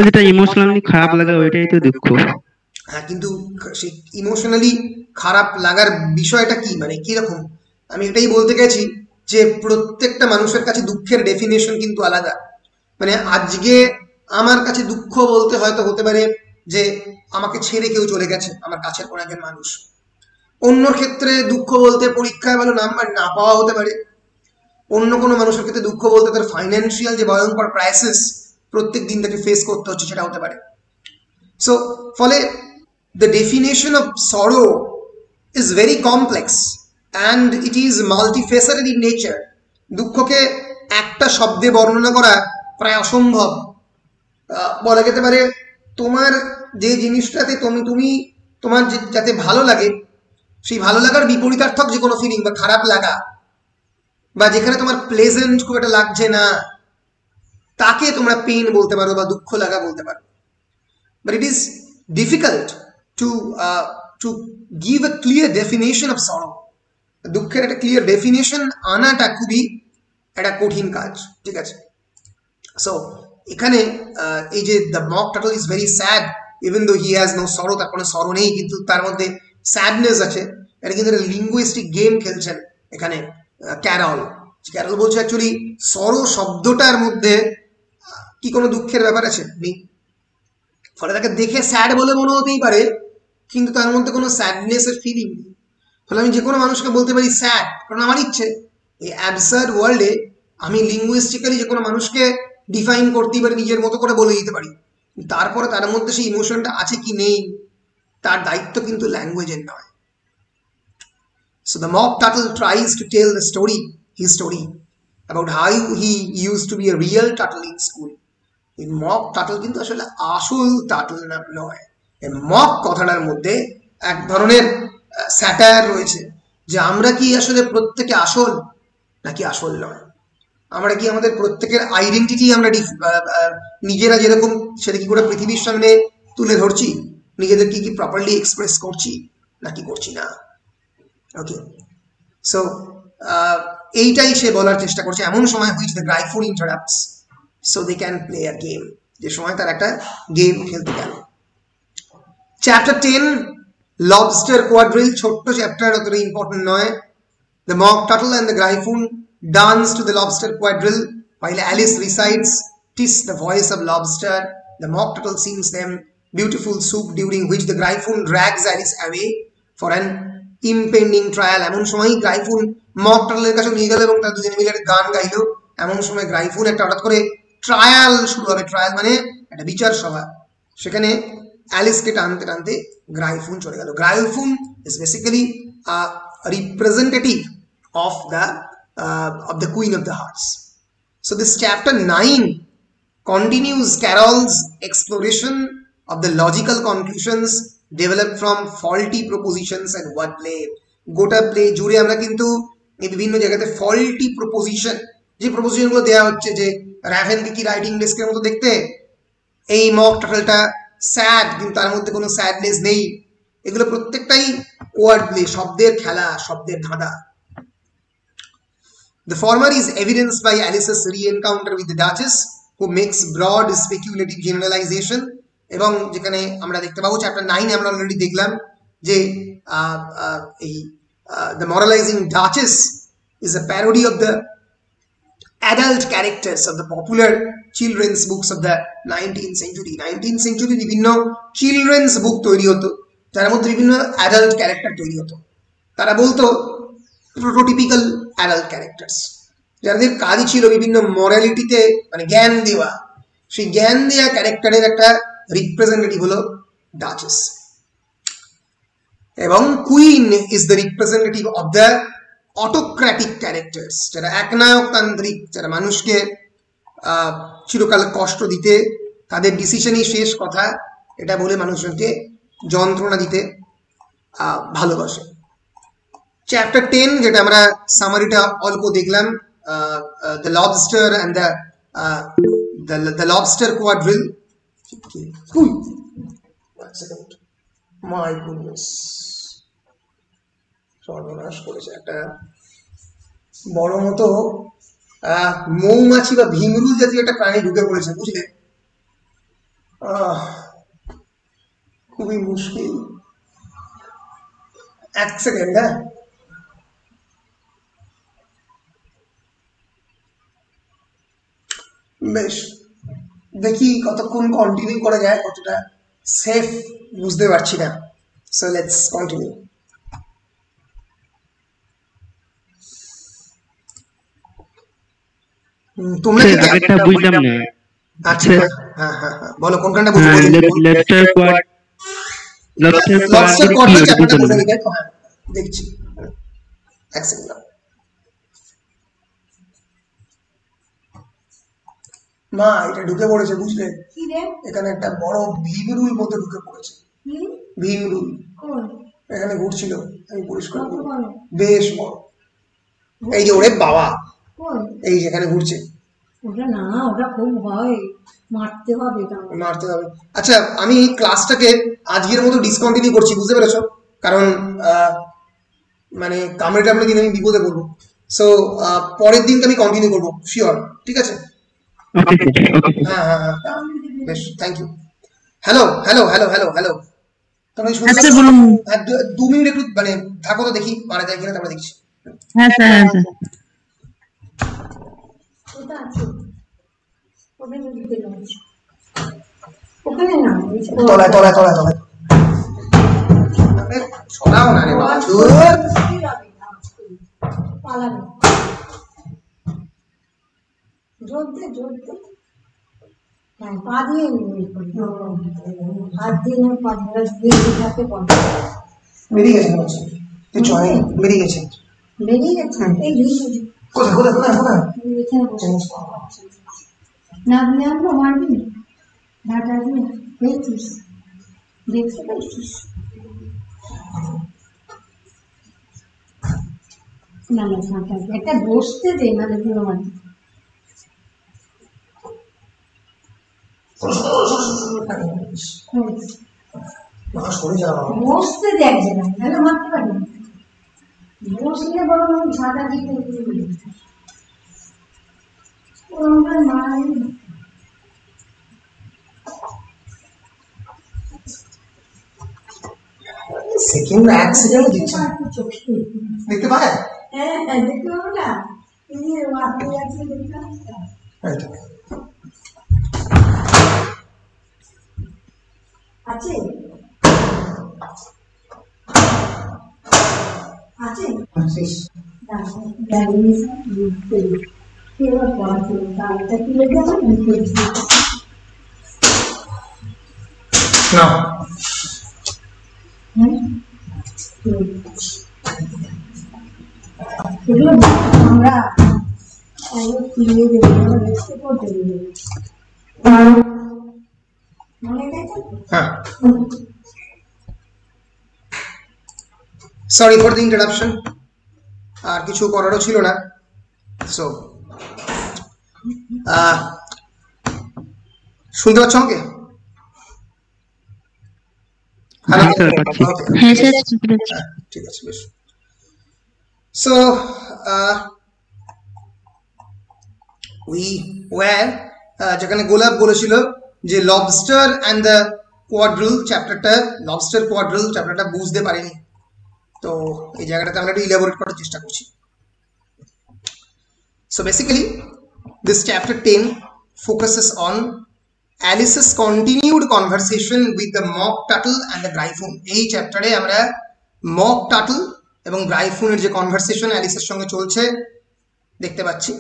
যেটা ইমোশনালি খারাপ লাগা ওইটাই তো দুঃখ। হ্যাঁ, কিন্তু সেই ইমোশনালি খারাপ লাগার বিষয়টা কি, মানে কিরকম? আমি এটাই বলতে গেছি যে প্রত্যেকটা মানুষের কাছে দুঃখের ডেফিনেশন কিন্তু আলাদা। মানে আজকে আমার কাছে দুঃখ বলতে হয়তো হতে পারে যে আমাকে ছেড়ে কেউ চলে গেছে, আমার কাছের কোনো একজন মানুষ। অন্য ক্ষেত্রে দুঃখ বলতে পরীক্ষায় ভালো নাম্বার না পাওয়া হতে পারে। অন্য কোনো মানুষের ক্ষেত্রে দুঃখ বলতে তার ফাইন্যান্সিয়াল যে ভয়ঙ্কর ক্রাইসিস প্রত্যেক দিন তাকে ফেস করতে হচ্ছে, সেটা হতে পারে। সো ফলে the definition of sorrow is very complex and it is multifaceted in nature. দুঃখকে একটা শব্দে বর্ণনা করা প্রায় অসম্ভব। বলা যেতে পারে তোমার যে জিনিসটাতে তুমি তোমার যাতে ভালো লাগে, সেই ভালো লাগার বিপরীতার্থক যে কোনো ফিলিং বা খারাপ লাগা, বা যেখানে তোমার প্লেজেন্ট খুব একটা লাগছে না, তাকে তোমরা পেইন বলতে পারো বা দুঃখ লাগা বলতে পারো। But it is difficult to give a clear definition of sorrow. দুঃখের একটা ক্লিয়ার ডেফিনেশন আনাটা খুবই একটা কঠিন কাজ, ঠিক আছে? সো এখানে এই যে the mock turtle is very sad even though he has no সরো, তার কোনো সরো নেই কিন্তু তার মধ্যে স্যাডনেস আছে। এটা কিন্তু একটা লিঙ্গুইস্টিক গেম খেলছেন এখানে ক্যারল। ক্যারল বলছে অ্যাকচুয়ালি সরো শব্দটার মধ্যে কি কোনো দুঃখের ব্যাপার আছে? নেই। ফলে তাকে দেখে স্যাড বলে মনে হতেই পারে, কিন্তু তার মধ্যে কোনো স্যাডনেসের ফিলিং নেই। ফলে আমি যে কোনো মানুষকে বলতে পারি স্যাড, কারণ আমার ইচ্ছে। এই অ্যাবসার্ড ওয়ার্ল্ডে আমি লিঙ্গুইস্টিক্যালি যে কোনো মানুষকে ডিফাইন করতেই পারি, নিজের মতো করে বলে দিতে পারি। তারপরে তার মধ্যে সেই ইমোশনটা আছে কি নেই, তার দায়িত্ব কিন্তু ল্যাঙ্গুয়েজের নয়। So the mock turtle tries to tell the story, his story, about how he used to be a real turtle in school. এই মক টাটল কিন্তু আসলে আসল টাটল নয়। এই মক কথাটার মধ্যে এক ধরনের স্যাটায়ার রয়েছে, যে আমরা কি আসলে প্রত্যেকে আসল নাকি আসল নয়। আমরা কি আমাদের প্রত্যেকের আইডেন্টিটি আমরা নিজেরা যেরকম সেটা কি করে পৃথিবীর সামনে তুলে ধরছি, নিজেদের কি প্রপারলি এক্সপ্রেস করছি নাকি করছি না। ওকে, সো এইটাই সে বলার চেষ্টা করছে। এমন সময় which the Gryphon interrupts so they can play a game, যে সময় তার একটা গেম খেলতে গেল। চ্যাপ্টার 10 লবস্টার কোয়াড্রিল, ছোট্ট চ্যাপ্টার, অতটা ইম্পর্টেন্ট নয়। The mock turtle and the gryphon dance to the lobster quadrille while Alice recites "'Tis the voice of lobster." The mock turtle sings them beautiful soup, during which the gryphon drags Alice away for an impending trial. এমন সময় গ্রাইফুন mock টার্টলের কাছে নিয়ে গেল এবং তারা দুজনে মিলে একটা গান গাইলো। এমন সময় গ্রাইফুন একটা হঠাৎ করে ট্রায়াল শুরু হবে। ট্রায়াল মানে একটা বিচার সভা। সেখানে অ্যালিসকে টানতে টানতে গ্রাইফুন চলে গেল। Gryphon is basically representative of the Queen of the Hearts. So this chapter 9 continues Carol's exploration of the logical conclusions developed from faulty propositions and wordplay. গোটা প্লে জুড়ে আমরা কিন্তু এই বিভিন্ন জায়গাতে ফল্টি প্রপোজিশন, যে প্রপোজিশনগুলো দেওয়া হচ্ছে, যে র্যাভেনকে কি রাইটিং ডেস্কের মতো দেখতে, এই মক টার্টলটা স্যাড কিন্তু তার মধ্যে কোনো স্যাডনেস নেই, এগুলো প্রত্যেকটাই ওয়ার্ড প্লে, শব্দের খেলা, শব্দের ধাঁধা। The former is evidenced by Alice's re-encounter with the Duchess, who makes broad speculative generalization, এবং যেখানে আমরা দেখতে পাবো চ্যাপ্টার 9 আমরা অলরেডি দেখলাম যে এই the moralizing Duchess is a parody of the adult characters of the popular children's books of the 19th century. 19th century বিভিন্ন চিলড্রেন্স বুক তৈরি হতো, যার মধ্যে বিভিন্ন অ্যাডাল্ট ক্যারেক্টার তৈরি হতো। তারা বলতো প্রোটোটিপিক্যাল অ্যাডাল্ট ক্যারেক্টার্স, যাদের কাজই ছিল বিভিন্ন মরালিটিতে মানে জ্ঞান দেওয়া। সেই জ্ঞান দেওয়া ক্যারেক্টারের একটা রিপ্রেজেন্টেটিভ হলো ডাচেস, এবং queen is the representative of the autocratic characters, যারা একনায়কতান্ত্রিক, যারা মানুষকে চিরকাল কষ্ট দিতে, তাদের ডিসিশনই শেষ কথা এটা বলে মানুষজনকে যন্ত্রণা দিতে ভালোবাসে। চ্যাপ্টার 10 যেটা আমরা সামারিটা অল্প দেখলাম, the lobster and the lobster quadrille. One second. My goodness, সর্বনাশ করেছে। একটা বড় মতো মৌমাছি বা ভিমরুল জাতীয় একটা প্রাণী ঢুকে পড়েছে, বুঝলে? খুবই মুশকিল। এক সেকেন্ড। হ্যাঁ, বেশ, দেখি কতক্ষণ কন্টিনিউ করা যায়, কতটা সেফ বুঝতে পারছি না। So let's continue. তোমরা কি আগেরটা বুঝলাম না। আচ্ছা, হ্যাঁ হ্যাঁ হ্যাঁ, বলো কোনখানটা বুঝতে পারছো? লবস্টার কোয়াড্রিল চ্যাপ্টারটা বলে দিই। হ্যাঁ, দেখছি, এক সেকেন্ড। মা, এটা ঢুকে পড়েছে, বুঝলে? এখানে একটা বড় ভীমরুল মতো ঢুকে পড়েছে। ভীমরুল এখানে ঘুরছিল, আমি পরিষ্কার বেশ বড়। এই যে, ওরে বাবা, এই যেখানে ঘুরছে। ওটা না, ওটা খুব ভয়, মারতে হবে। আচ্ছা, আমি ক্লাসটাকে আজকের মতো ডিসকন্টিনিউ করছি, বুঝতে পেরেছো? কারণ মানে কামড়ে টামড়ে দিন আমি বিপদে পড়বো। সো পরের দিন আমি কন্টিনিউ করবো, শিওর? ঠিক আছে? হ্যাঁ হ্যাঁ হ্যাঁ, বেশ, thank you. Hello hello hello hello hello, তোমরা শুনতে 2 মিনিট একটু মানে থাকো তো, দেখি মারা যায় কিনা, তারপরে দেখছি। হ্যাঁ স্যার। ওখানে না তলায় তলায় তলায় তলায় শোনাও না রে বাবা দূর পালানো জোরতে হ্যাঁ পা দিয়ে হাত দিয়ে পা দিয়ে থাকে বন্ধ বেরিয়ে গেছে মনে হচ্ছে তুই চলে বেরিয়ে গেছে এই কোথায় কোথায় কোথায় কোথায় না দিয়ে আমরা মারবি ঢাকা দিয়ে পেয়েছিস দেখতে পেয়েছিস না না ফাঁকা একটা বসতে দে মানে কোনো মানে বসতে দে এক জায়গায় তাহলে মারতে পারবি বসলে বরং ঝাঁটা দিয়ে মারি সেকেন্ড অ্যাক্সিডেন্ট দিচ্ছে দেখতে পায় হ্যাঁ দেখতে পাবো না এই যে মারতে যাচ্ছে দেখতে আছে আছে এবার পড়াশোনা তাহলে কি লেগে না এগুলো আমরা ফিরিয়ে দেবো দেখতে করতে দেবো মনে গেছে হ্যাঁ সরি ফর দ্য ইন্টারাপশন আর কিছু করারও ছিল না সো শুনতে পাচ্ছ আমাকে হ্যাঁ স্যার ঠিক আছে বেশ সো উই ওয়্যার যেখানে গোলাপ বলেছিল যে লবস্টার অ্যান্ড দ্য কোয়াড্রিল চ্যাপ্টারটা বুঝতে পারিনি তো এই জায়গাটাতে আমরা একটু ইলাবোরেট করার চেষ্টা করছি so basically this chapter 10 focuses on Alice's continued conversation with the mock turtle and the gryphon এই চ্যাপ্টারে আমরা mock turtle এবং গ্রাইফুনের যে কনভারসেশন অ্যালিসের সঙ্গে চলছে দেখতে পাচ্ছি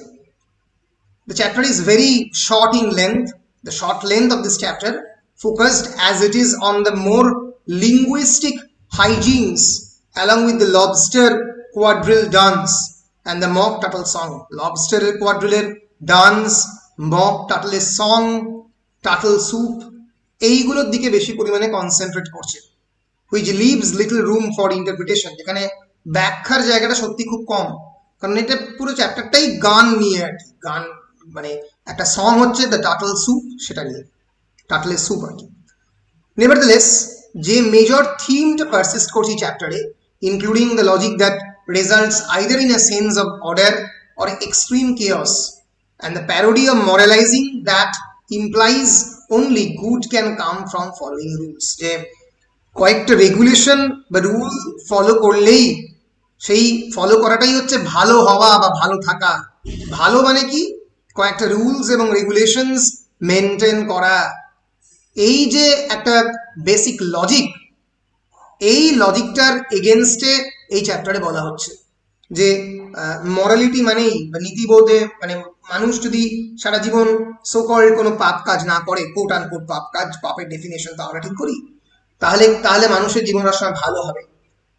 The chapter is very short in length. The short length of this chapter focused as it is on the more linguistic hygienes along with the lobster quadrille dance and the mock turtle song. Lobster quadrille dance, mock turtle song, turtle soup এইগুলোর দিকে বেশি পরিমাণে concentrate করছে which leaves little room for interpretation যেখানে ব্যাখ্যার জায়গাটা সত্যি খুব কম কারণ এটা পুরো চ্যাপ্টারটাই গান নিয়ে আর কি গান মানে একটা সং হচ্ছে দ্য টার্টল স্যুপ সেটা নিয়ে টার্টলের স্যুপ আর কি নেভারথেলেস যে মেজর থিমটা পারসিস্ট করছি চ্যাপ্টারে including the logic that results either in a sense of order or extreme chaos and the parody of moralising that implies only good can come from following rules যে কয়েকটা regulation বা rule follow করলেই সেই follow করাটাই হচ্ছে ভালো হওয়া বা ভালো থাকা ভালো মানে কি কয়েকটা রুলস এবং রেগুলেশনস মেনটেন করা এই যে একটা বেসিক লজিক এই লজিকটার এগেনস্টে এই চ্যাপ্টারে বলা হচ্ছে যে মরালিটি মানেই বা নীতিবোধে মানে মানুষ যদি সারা জীবন সোকল কোনো পাপ কাজ না করে কোট আন কোট পাপ কাজ পাপের ডেফিনেশন তো আমরা ঠিক করি তাহলে মানুষের জীবন রচনা ভালো হবে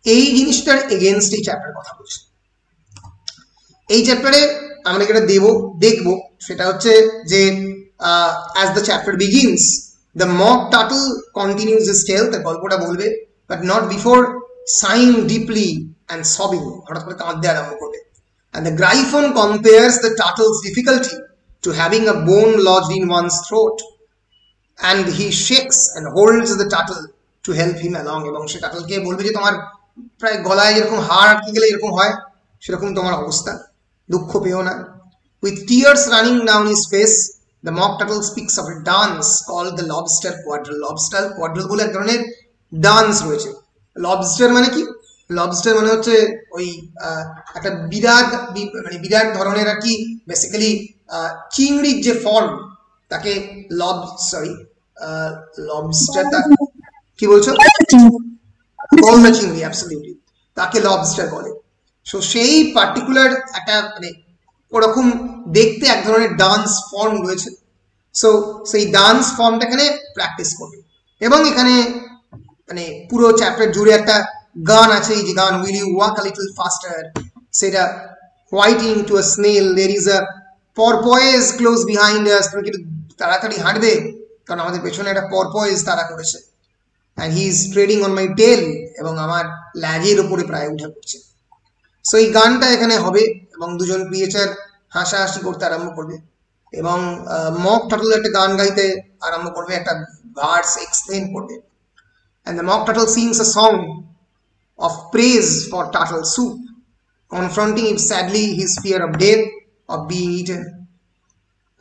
এই জিনিসটার এগেনস্ট এই চ্যাপ্টার কথা বলছি এই চ্যাপ্টারে আমরা যেটা দেখবো সেটা হচ্ছে যে as the chapter begins the mock turtle continues his tale তার গল্পটা বলবে but not before sighing deeply and sobbing হঠাৎ করে কাঁদতে আরম্ভ করবে and the gryphon compares the turtle's difficulty to having a bone lodged in one's throat and he shakes and holds the turtle to help him along এবং সে টার্টলকে বলবে যে তোমার প্রায় গলায় যেরকম হাড় আটকে গেলে এরকম হয় সেরকম তোমার অবস্থা দুঃখ পেও না with tears running down his face the mock turtle speaks of a dance called the lobster quadrille বলে এক ধরনের ডান্স রয়েছে লবস্টার মানে কি লবস্টার মানে হচ্ছে ওই একটা বিরাট ধরনের আর কি বেসিক্যালি চিংড়ির যে ফর্ম তাকে লবস্টার, কি বলছো? গলদা চিংড়ি, অ্যাবসলিউটলি, তাকে লবস্টার বলে। সো সেই পার্টিকুলার একটা মানে ওরকম দেখতে এক ধরনের ডান্স ফর্ম রয়েছে। সো সেই ডান্স ফর্মটা এখানে প্র্যাকটিস করবে। এবং এখানে মানে পুরো চ্যাপ্টার জুড়ে একটা গান আছে, এই যে গান will you walk a little faster, সেটা whiting to a snail, there is a porpoise close behind us, তুমি কি তাড়াতাড়ি হাঁটবে, কারণ আমাদের পেছনে একটা পরপয়েজ তারা করেছে, and he is treading on my tail, এবং আমার ল্যাজের উপরে প্রায় উঠে পড়ছে। সো এই গানটা এখানে হবে এবং দুজন ক্রিয়েচার হাসাহাসি করতে আরম্ভ করবে এবং মক টার্টল একটা গান গাইতে আরম্ভ করবে, একটা ভার্স এক্সপ্লেন করবে। And the mock turtle sings a song of praise for turtle soup, confronting him sadly his fear of death, of being eaten.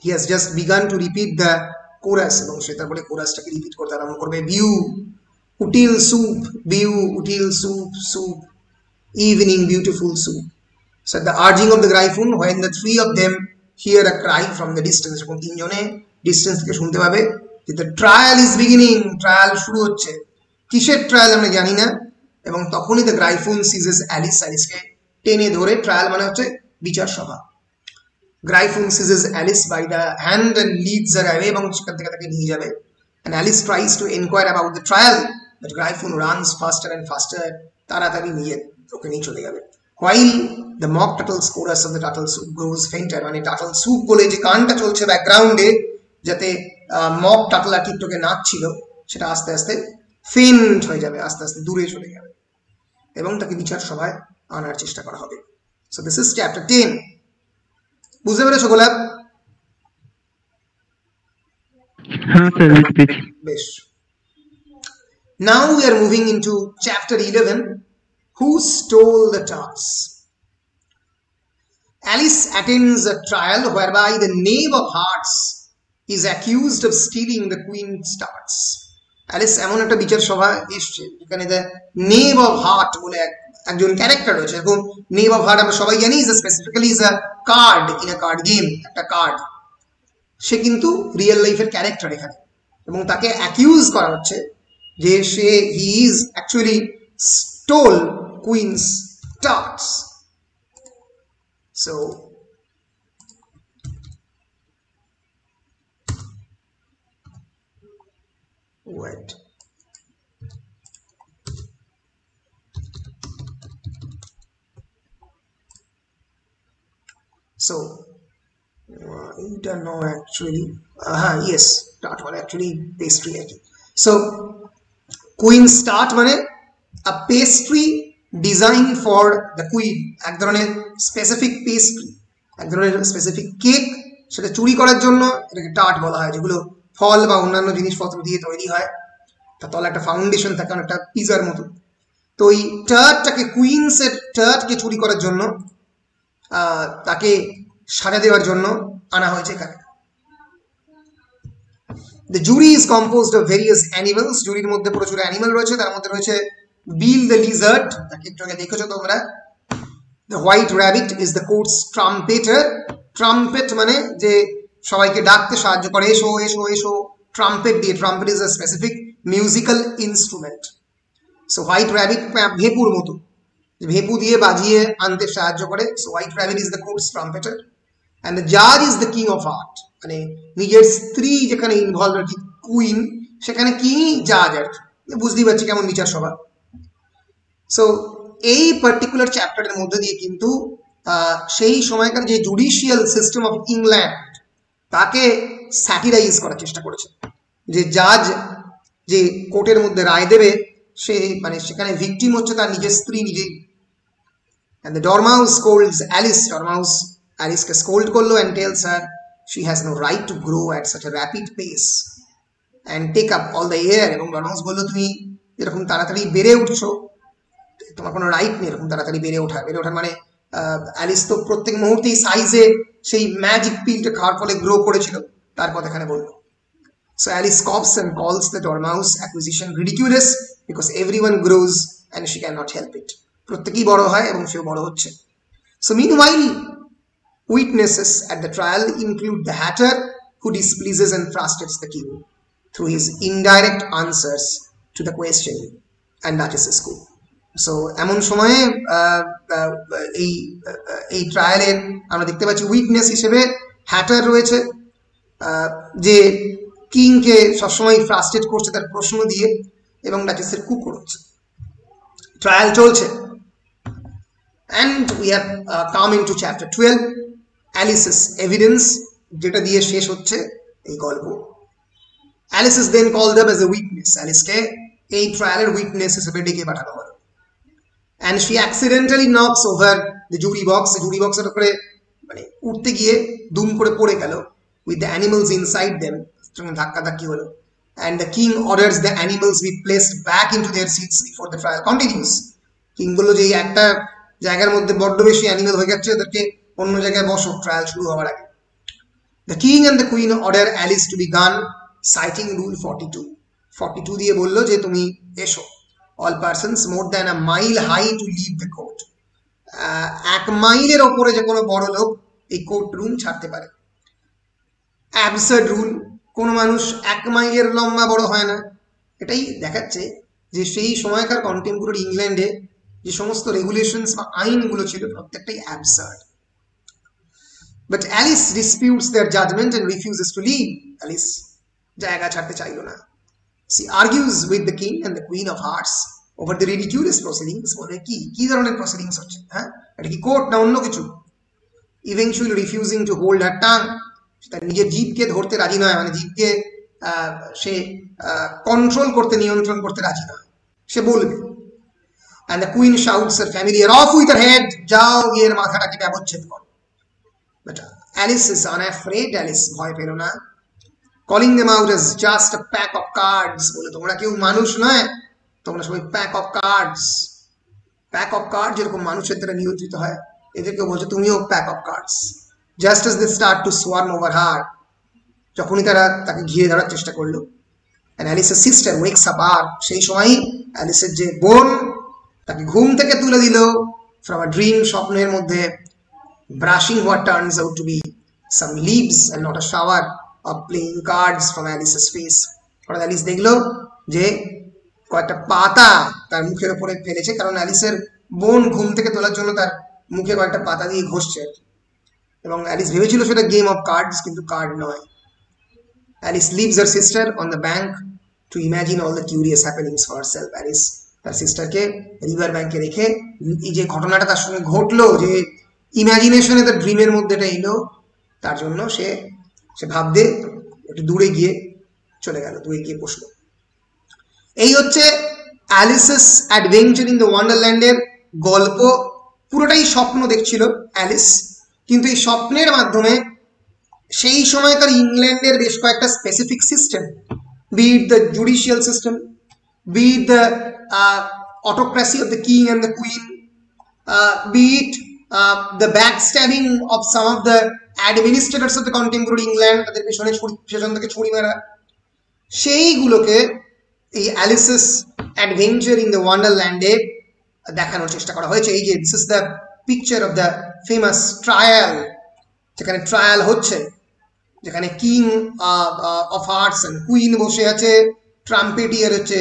He has just begun to repeat the chorus, এবং সে তারপরে কোরাসটাকে repeat করতে আরম্ভ করবে। Beautiful soup, beautiful soup, soup, evening beautiful soup. So at the urging of the Gryphon, when the three of them hear a cry from the distance, যখন তিনজনে distance থেকে শুনতে পাবে যে the trial is beginning, trial শুরু হচ্ছে। কিসের trial আমরা জানি না, এবং তখনই দ্য গ্রাইফন সিজেস অ্যালিস, অ্যালিসকে টেনে ধরে, ট্রায়াল মানে হচ্ছে বিচার সভা। Gryphon seizes Alice by the hand and leads her away, এবং সেখান থেকে তাকে নিয়ে যাবে। And Alice tries to enquire about the trial, but Gryphon runs faster and faster, তাড়াতাড়ি নিয়ে ওকে নিয়ে চলে যাবে। While the mock turtle's chorus of the turtle soup grows fainter, মানে টার্টল স্যুপ বলে যে গানটা চলছে ব্যাকগ্রাউন্ডে, যাতে মক টার্টল আর টিকটকে নাচছিল, সেটা আস্তে আস্তে ফেন্ট হয়ে যাবে, আস্তে আস্তে দূরে চলে যাবে, এবং তাকে বিচার সভায় আনার চেষ্টা করা হবে। So this is chapter 10। বুঝতে পেরেছো গোলাপ? হ্যাঁ স্যার, বুঝতে পেরেছি। বেশ। Now we are moving into chapter 11, Who Stole the Tarts? Alice attends a trial whereby the knave of hearts is accused of stealing the queen's tarts. Alice এমন একটা বিচার সভা এসছে যেখানে the knave of heart বলে একজন character রয়েছে। এবং knave of heart আমরা সবাই জানি is specifically is a card in a card game, একটা কার্ড। সে কিন্তু রিয়েল লাইফের ক্যারেক্টার এখানে, এবং তাকে অ্যাকিউজ করা হচ্ছে যে সে he is actually stole queen's tarts. So wait, so I don't know actually, yes, tart মানে actually pastry আর কি। So queen's tart মানে a pastry designed for the queen, এক ধরনের স্পেসিফিক পেস্ট্রি, এক ধরনের স্পেসিফিক কেক, সেটা চুরি করার জন্য এটাকে টার্ট বলা হয়, যেগুলো ফল বা অন্যান্য জিনিসপত্র দিয়ে তৈরি হয়, তার তলা একটা ফাউন্ডেশন থাকে, অনেকটা পিজার মতো। তো এই টার্টটাকে, কুইন্সের টার্টকে চুরি করার জন্য, তাকে সাজা দেওয়ার জন্য আনা হয়েছে এখানে। The jury is composed of various animals, জুরির মধ্যে প্রচুর অ্যানিমাল রয়েছে, তার মধ্যে রয়েছে বিল দ্য লিজার্ড, তাকে একটু আগে দেখেছো তোমরা। The white rabbit is the court's trumpeter, trumpet মানে যে সবাইকে ডাকতে সাহায্য করে, এসো এসো এসো, ট্রাম্পেট দিয়ে, trumpet is a specific musical instrument. So white rabbit ভেপুর মতো, ভেপু দিয়ে বাজিয়ে আনতে সাহায্য করে। So white rabbit is the court's trumpeter, and the জাজ is the king of hearts, মানে নিজের স্ত্রী যেখানে ইনভলভ আর কি, কুইন, সেখানে কি জাজ আর কি, বুঝতেই পারছি কেমন বিচার সভা। সো এই পার্টিকুলার চ্যাপ্টারের মধ্যে দিয়ে কিন্তু সেই সময়কার যে জুডিশিয়াল সিস্টেম অফ ইংল্যান্ড, তাকে স্যাটিরাইজ করার চেষ্টা করেছে। যে জাজ যে কোর্টের মধ্যে রায় দেবে, সে মানে সেখানে ভিকটিম হচ্ছে তার নিজের স্ত্রী নিজেই। And the Dormouse scolds Alice, Dormouse অ্যালিসকে স্কোল্ড করলো, and tells her she has no right to grow at such a rapid pace and take up all the air, এবং ডরমাউস বললো তুমি এরকম তাড়াতাড়ি বেড়ে উঠছো, তোমার কোনো রাইট নেই এরকম তাড়াতাড়ি বেড়ে ওঠার। মানে অ্যালিস তো প্রত্যেক মুহূর্তেই সাইজে সেই ম্যাজিক পিলটা খাওয়ার ফলে গ্রো করেছিল, তার কথা এখানে বললো। So Alice scoffs and calls the Dormouse acquisition ridiculous because everyone grows and she cannot help it. প্রত্যেকেই বড় হয় এবং সেও বড় হচ্ছে। So meanwhile, witnesses at the trial include the Hatter, who displeases and frustrates the king through his indirect answers to the question and Duchess's coup. So এমন সময়ে এই ট্রায়ালের আমরা দেখতে পাচ্ছি উইটনেস হিসেবে হ্যাটার রয়েছে, যে কিংকে সবসময় ফ্রাস্ট্রেট করছে তার প্রশ্ন দিয়ে এবং ডাচেসের কু করছে। ট্রায়াল চলছে, and we have come into chapter 12, Alice's evidence, যেটা দিয়ে শেষ হচ্ছে এই গল্প। Alice is then called up as a witness. Aliceকে এই ট্রায়ালের উইটনেস হিসেবে ডেকে পাঠানো হলো, and she accidentally knocks over the jury box. jury box এর উপরে মানে উঠতে গিয়ে দুম করে পড়ে গেল with the animals inside them, ধাক্কা ধাক্কি হলো, and the king orders the animals be placed back into their seats before the trial continues. King বলল যে একটা জায়গার মধ্যে বড্ড বেশি অ্যানিমেল হয়ে যাচ্ছে, ওদেরকে অন্য জায়গায় বসো ট্রায়াল শুরু হওয়ার আগে। The king and the queen order Alice to be gone, citing rule 42 দিয়ে বলল যে তুমি এসো। All persons more than a mile high to leave the court. 1 মাইলের ওপরে যে কোনো বড় লোক এই কোর্ট রুম ছাড়তে পারে। অ্যাবসার্ড রুল, কোনো মানুষ 1 মাইলের লম্বা বড় হয় না। এটাই দেখাচ্ছে যে সেই সময়কার কন্টেম্পোরারি ইংল্যান্ডে যে সমস্ত রেগুলেশনস বা আইনগুলো ছিল প্রত্যেকটাই absurd. But Alice disputes their judgement and refuses to leave. Alice জায়গা ছাড়তে চাইল না। She argues with the king and the queen of hearts over the ridiculous proceedings. বলে কি ধরনের প্রসিডিংস হচ্ছে, হ্যাঁ এটা কি কোর্ট না অন্য কিছু? Eventually refusing to hold her tongue, তার নিজের জিভকে ধরতে রাজি নয়, মানে জিভকে সে কন্ট্রোল করতে নিয়ন্ত্রণ করতে রাজি নয়, সে বলবে। And the queen shouts her family, off with her head, যাও গিয়ে মাথাটাকে ব্যবচ্ছেদ করো। But Alice is unafraid. Alice ভয় পেল না, calling them out as just a pack of cards. বলে তোমরা কেউ মানুষ নয়, তোমরা সবাই pack of cards. Pack of card যেরকম মানুষের দ্বারা নিয়ন্ত্রিত হয়, এদেরকে বলছে তুমিও pack of cards. Just as they start to swarm over her, যখনই তারা তাকে ঘিরে ধরার চেষ্টা করলো। and Alice's sister wakes up, আর সেই সময়ই অ্যালিসের যে বোন তাকে ঘুম থেকে তুলে দিল from a dream, স্বপ্নের মধ্যে, brushing what turns out to be some leaves and not a shower of playing cards from Alice's face. হঠাৎ অ্যালিস দেখলো যে কয়েকটা পাতা তার মুখের উপরে ফেলেছে, কারণ অ্যালিসের বোন ঘুম থেকে তোলার জন্য তার মুখে কয়েকটা পাতা দিয়ে ঘষছে, এবং অ্যালিস ভেবেছিল সেটা গেম অফ কার্ডস, কিন্তু কার্ড নয়। Alice leaves her sister on the bank to imagine all the curious happenings for herself. Alice তার সিস্টারকে রিভার ব্যাংকে রেখে এই যে ঘটনাটা তার সঙ্গে ঘটলো, যে ইমাজিনেশনে তার ড্রিমের মধ্যে এটা এলো, তার জন্য সে ভাবতে একটু দূরে গিয়ে চলে গেল, দূরে গিয়ে বসলো। এই হচ্ছে অ্যালিসেস অ্যাডভেঞ্চার ইন দ্য ওয়ান্ডারল্যান্ডের গল্প। পুরোটাই স্বপ্ন দেখছিল অ্যালিস, কিন্তু এই স্বপ্নের মাধ্যমে সেই সময়কার ইংল্যান্ডের বেশ কয়েকটা specific system, be it the judicial system, be it the autocracy of the king and the queen, be it the backstabbing of some of the administrators of the contemporary England, তাদের পেছন থেকে ছুরি মারা, সেইগুলোকে এই অ্যালিসেস অ্যাডভেঞ্চার ইন দ্য ওয়ান্ডারল্যান্ডে দেখানোর চেষ্টা করা হয়েছে। এই যে this is the picture of the famous trial, যেখানে ট্রায়াল হচ্ছে, যেখানে King of Hearts and Queen বসে আছে, ট্রাম্পেটিয়ার হচ্ছে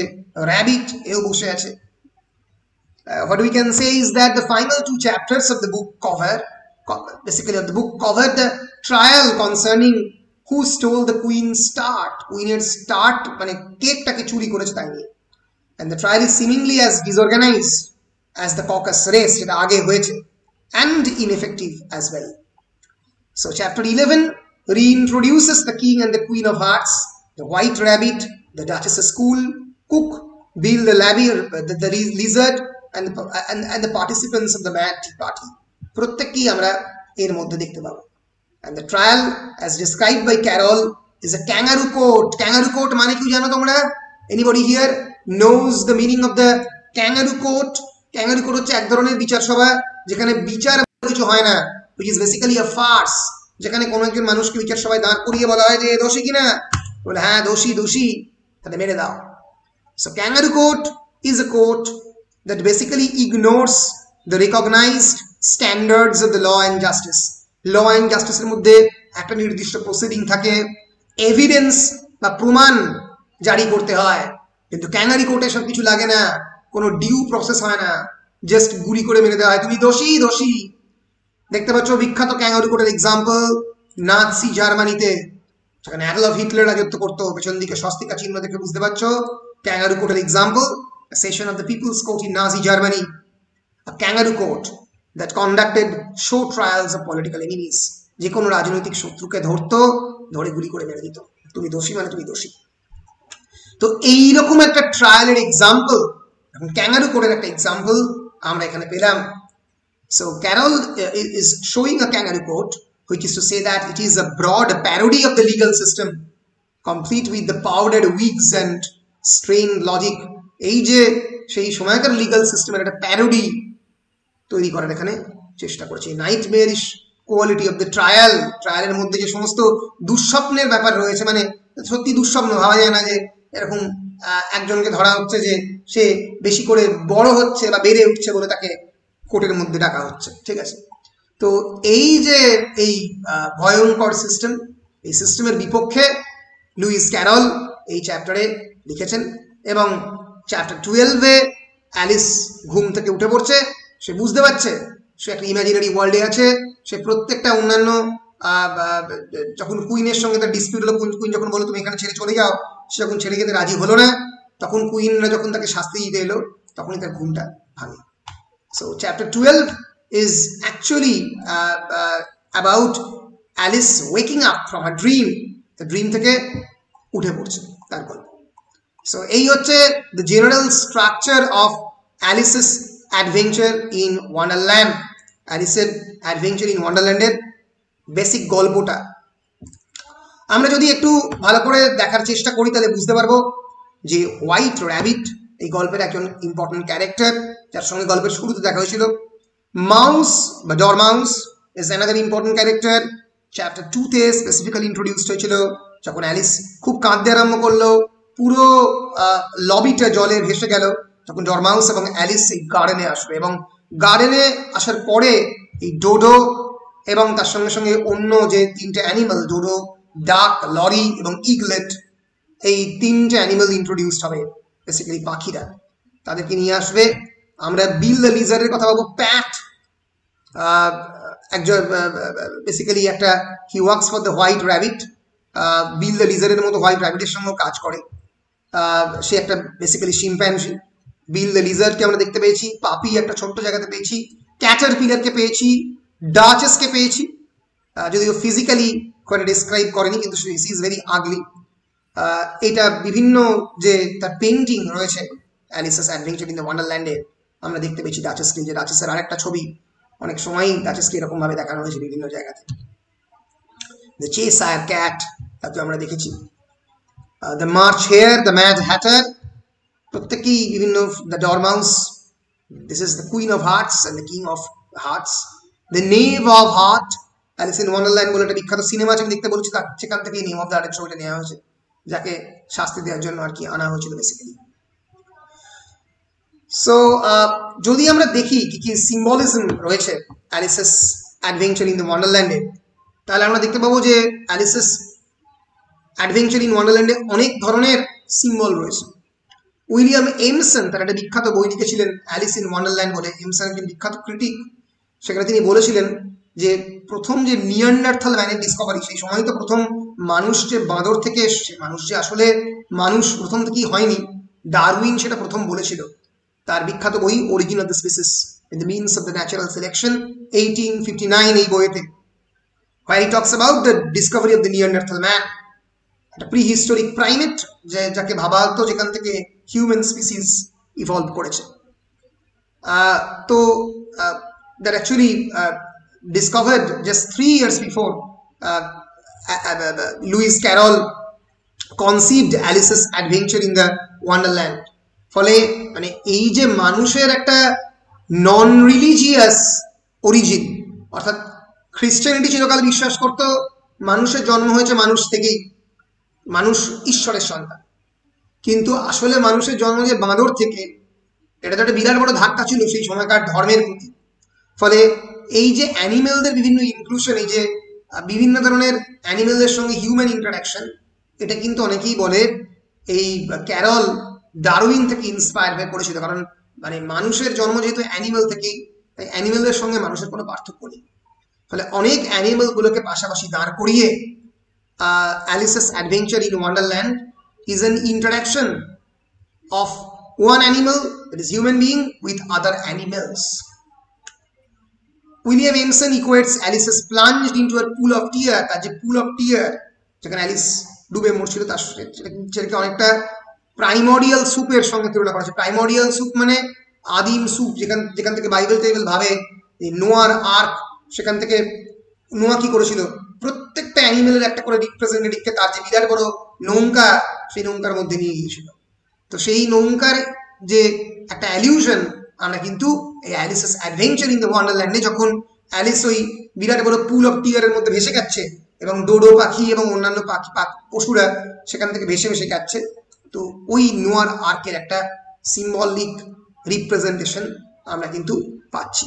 র্যাবিট, এও বসে আছে। What we can say is that the final 2 chapters of the book cover the trial concerning who stole the queen's start, queen's start মানে কেকটাকে চুরি করেছে তাই নিয়ে। And the trial is seemingly as disorganized as the caucus race, যেটা আগে হয়েছে, and ineffective as well. So chapter 11 reintroduces the king and the queen of hearts, the white rabbit, the duchess's school, cook, Bill the lizard, and the participants of the mad tea party. প্রত্যেককেই আমরা এর মধ্যে দেখতে পাবো। And the trial as described by Carroll is a kangaroo court. Kangaroo court মানে কি জানো তোমরা? Anybody here knows the meaning of the kangaroo court? Kangaroo court হচ্ছে এক ধরনের বিচার সভা যেখানে বিচার কিছু হয় না, which is basically a farce, যেখানে কোনো একজন মানুষকে বিচার সভায় দাঁড় করিয়ে বলা হয় যে দোষী কিনা, বলে হ্যাঁ দোষী, তাহলে মেরে দাও। So kangaroo court is a court that basically ignores the recognized standards of the law and justice. Law and justice এর মধ্যে একটা নির্দিষ্ট প্রসিডিং থাকে, এভিডেন্স বা প্রমাণ জারি করতে হয়, কিন্তু ক্যাঙ্গারি কোর্টে সব কিছু লাগে না, কোনো ডিউ প্রসেস হয় না, জাস্ট গুলি করে মেরে দেওয়া হয়, তুমি দোষী দোষী। দেখতে পাচ্ছ বিখ্যাত ক্যাঙ্গারি কোর্টের এক্সাম্পল নাৎসি জার্মানিতে, সেখানে অ্যাডলফ হিটলার রাজত্ব করতো, পেছন দিকে স্বস্তিকা চিহ্ন দেখে বুঝতে পারছো ক্যাঙ্গারু কোর্টের example, a session of the People's Court in Nazi Germany, a kangaroo court that conducted show trials of political enemies, যে কোনো রাজনৈতিক শত্রুকে ধরতো, ধরে গুলি করে মেরে দিত, তুমি দোষী মানে তুমি দোষী। তো এইরকম একটা ট্রায়ালের এক্সাম্পল, ক্যাঙ্গারু কোর্টের একটা এক্সাম্পল আমরা এখানে পেলাম। So Carroll is showing a kangaroo court, which is to say that it is a broad parody of the legal system, complete with the powdered wigs and strained logic. এই যে সেই সময়কার legal সিস্টেমের একটা parody তৈরি করার এখানে চেষ্টা করেছে। নাইটমেয়ারিশ কোয়ালিটি অফ দ্য ট্রায়ালের মধ্যে যে সমস্ত দুঃস্বপ্নের ব্যাপার রয়েছে, মানে সত্যি দুঃস্বপ্ন, ভাবা যায় না যে এরকম একজনকে ধরা হচ্ছে যে সে বেশি করে বড় হচ্ছে বা বেড়ে উঠছে বলে তাকে কোর্টের মধ্যে ডাকা হচ্ছে, ঠিক আছে। তো এই যে এই ভয়ঙ্কর সিস্টেম, এই সিস্টেমের বিপক্ষে লুইস ক্যারল এই চ্যাপ্টারে লিখেছেন। এবং চ্যাপ্টার 12-এ অ্যালিস ঘুম থেকে উঠে পড়ছে, সে বুঝতে পারছে সে একটা ইমাজিনারি ওয়ার্ল্ডে আছে, সে প্রত্যেকটা অন্যান্য যখন কুইনের সঙ্গে তার ডিসপিউট হলো, কুইন যখন বলো তুমি এখানে ছেড়ে চলে যাও, সে যখন ছেড়ে যেতে রাজি হলো না, তখন কুইনরা যখন তাকে শাস্তি দিতে এলো তখনই তার ঘুমটা ভাঙে। So chapter 12 is actually about Alice waking up from her dream, the dream থেকে উঠে পড়ছে তার গল্প। So এই হচ্ছে the general structure of Alice's adventure in Wonderland, Alice's adventure in Wonderland এর বেসিক গল্পটা। আমরা যদি একটু ভালো করে দেখার চেষ্টা করি তাহলে বুঝতে পারবো যে হোয়াইট র্যাবিট এই গল্পের একজন ইম্পর্টেন্ট ক্যারেক্টার, যার সঙ্গে গল্পের শুরুতে দেখা হয়েছিল। মাউস বা dormouse is another important character, chapter 2-তে স্পেসিফিক্যালি ইন্ট্রোডিউসড হয়েছিল যখন অ্যালিস খুব কাঁদতে আরম্ভ করলো, পুরো লবিটা জলে ভেসে গেল, তখন ডরমাউস এবং অ্যালিস এই গার্ডেনে আসবে, এবং গার্ডেনে আসার পরে এই ডোডো এবং তার সঙ্গে সঙ্গে অন্য যে 3টে অ্যানিমাল, ডোডো, ডাক, লরি এবং ইগলেট, এই 3টে অ্যানিমাল ইন্ট্রোডিউসড হবে, বেসিক্যালি পাখিরা, তাদেরকে নিয়ে আসবে। আমরা বিল দ্য লিজার্ডের কথা বলবো, প্যাট একজন বেসিক্যালি একটা he works for the white rabbit, Bill the লিজার্ডের মতো হোয়াইট র্যাবিটের সঙ্গেও কাজ করে, সে একটা বেসিক্যালি শিম্প্যাঞ্জি। বিল দ্য লিজার্ডকে আমরা দেখতে পেয়েছি, পাপি একটা ছোট্ট জায়গাতে পেয়েছি, ক্যাটারপিলারকে পেয়েছি, ডাচেসকে পেয়েছি, যদিও ফিজিক্যালি করে ডিসক্রাইব করেনি, কিন্তু সি ইজ ভেরি আগলি। এটা বিভিন্ন যে তার পেন্টিং রয়েছে অ্যালিসেস অ্যাডভেঞ্চার ইন দ্য ওয়ান্ডারল্যান্ডে, আমরা দেখতে পেয়েছি ডাচেসকে, যে ডাচেসের আরেকটা ছবি অনেক সময়ই ডাচেসকে এরকম ভাবে দেখানো হয়েছে বিভিন্ন জায়গাতে। দ্য চেসায়ার ক্যাট, তাকে আমরা দেখেছি, the March hare, the mad hatter, প্রত্যেকেই বিভিন্ন, the dormouse, this is the queen of hearts and the king of hearts, the knave of heart, Alice in Wonderland বলে একটা বিখ্যাত সিনেমা আছে, আমি দেখতে বলছি, সেখান থেকে নেম অফ দ্য হার্টের ছবিটা নেওয়া হয়েছে, যাকে শাস্তি দেওয়ার জন্য আর কি আনা হয়েছিল বেসিক্যালি। সো যদি আমরা দেখি কি কি সিম্বলিজম রয়েছে অ্যালিসেস অ্যাডভেঞ্চার ইন দ্য ওয়ান্ডারল্যান্ডে, তাহলে আমরা দেখতে পাবো যে অ্যালিসেস অ্যাডভেঞ্চার ইন ওয়ান্ডারল্যান্ডে অনেক ধরনের সিম্বল রয়েছে। উইলিয়াম এমসন তার একটা বিখ্যাত বই লিখেছিলেন অ্যালিস ইন ওয়ান্ডারল্যান্ড বলে, এমসন একজন বিখ্যাত ক্রিটিক, সেখানে তিনি বলেছিলেন যে প্রথম যে নিয়ান্ডারথাল ম্যানের ডিসকভারি, সেই সময় তো প্রথম মানুষ যে বাঁদর থেকে এসছে, মানুষ যে আসলে মানুষ প্রথম থেকেই হয়নি, ডারউইন সেটা প্রথম বলেছিল তার বিখ্যাত বই origin of the species in the means of the natural selection 1859 এই বইতে, where he talks about the discovery of the Neanderthal man, একটা প্রিহিস্টোরিক প্রাইমেট, যাকে ভাবা হতো যেখান থেকে হিউম্যান স্পিসিস ইভলভ করেছে। তো that actually discovered just 3 years before Lewis Carroll conceived Alice's adventure in the Wonderland। ফলে মানে এই যে মানুষের একটা নন রিলিজিয়াস অরিজিন, অর্থাৎ খ্রিস্টানিটি চিরকাল বিশ্বাস করতো মানুষের জন্ম হয়েছে মানুষ থেকেই, মানুষ ঈশ্বরের সন্তান, কিন্তু আসলে মানুষের জন্ম যে বাঁদর থেকে, এটা তো একটা বিরাট বড় ধাক্কা ছিল সেই সময়কার ধর্মের প্রতি। ফলে এই যে অ্যানিমেলদের বিভিন্ন ইনক্লুশন, এই যে বিভিন্ন ধরনের অ্যানিমেলদের সঙ্গে হিউম্যান ইন্টারাকশন, এটা কিন্তু অনেকেই বলে এই ক্যারল ডারউইন থেকে ইন্সপায়ার হয়ে করেছিল, কারণ মানে মানুষের জন্ম যেহেতু অ্যানিমেল থেকেই, তাই অ্যানিমেলের সঙ্গে মানুষের কোনো পার্থক্য নেই। ফলে অনেক অ্যানিমেল গুলোকে পাশাপাশি দাঁড় করিয়ে Alice's adventure in Wonderland is an interaction of one animal, that is human being, with other animals. William Emerson equates Alice's plunged into a pool of tear, as a pool of tear যেখানে Alice ডুবে মরছিল তার সেটাকে অনেকটা প্রাইমোরিয়াল সুপের সঙ্গে তুলনা করা হয়েছে। প্রাইমোরিয়াল soup মানে আদিম সুপ, যেখান থেকে বাইবেল টাইবেল ভাবে নোয়ার আর্ক, সেখান থেকে নোয়া কি করেছিল, প্রত্যেকটা অ্যানিমেলের একটা করে রিপ্রেজেন্টেটিভকে তার যে বিরাট বড় নৌকা, সেই নৌকার মধ্যে নিয়ে গিয়েছিল। তো সেই নৌকার যে একটা অ্যালিউশন আমরা কিন্তু এই অ্যালিসেস অ্যাডভেঞ্চার ইন দ্য ওয়ান্ডারল্যান্ডে, যখন অ্যালিস ওই বিরাট বড় পুল অফ টিয়ারের মধ্যে ভেসে যাচ্ছে এবং ডোডো পাখি এবং অন্যান্য পশুরা সেখান থেকে ভেসে ভেসে যাচ্ছে, তো ওই নোয়ার আর্কের একটা সিম্বলিক রিপ্রেজেন্টেশন আমরা কিন্তু পাচ্ছি।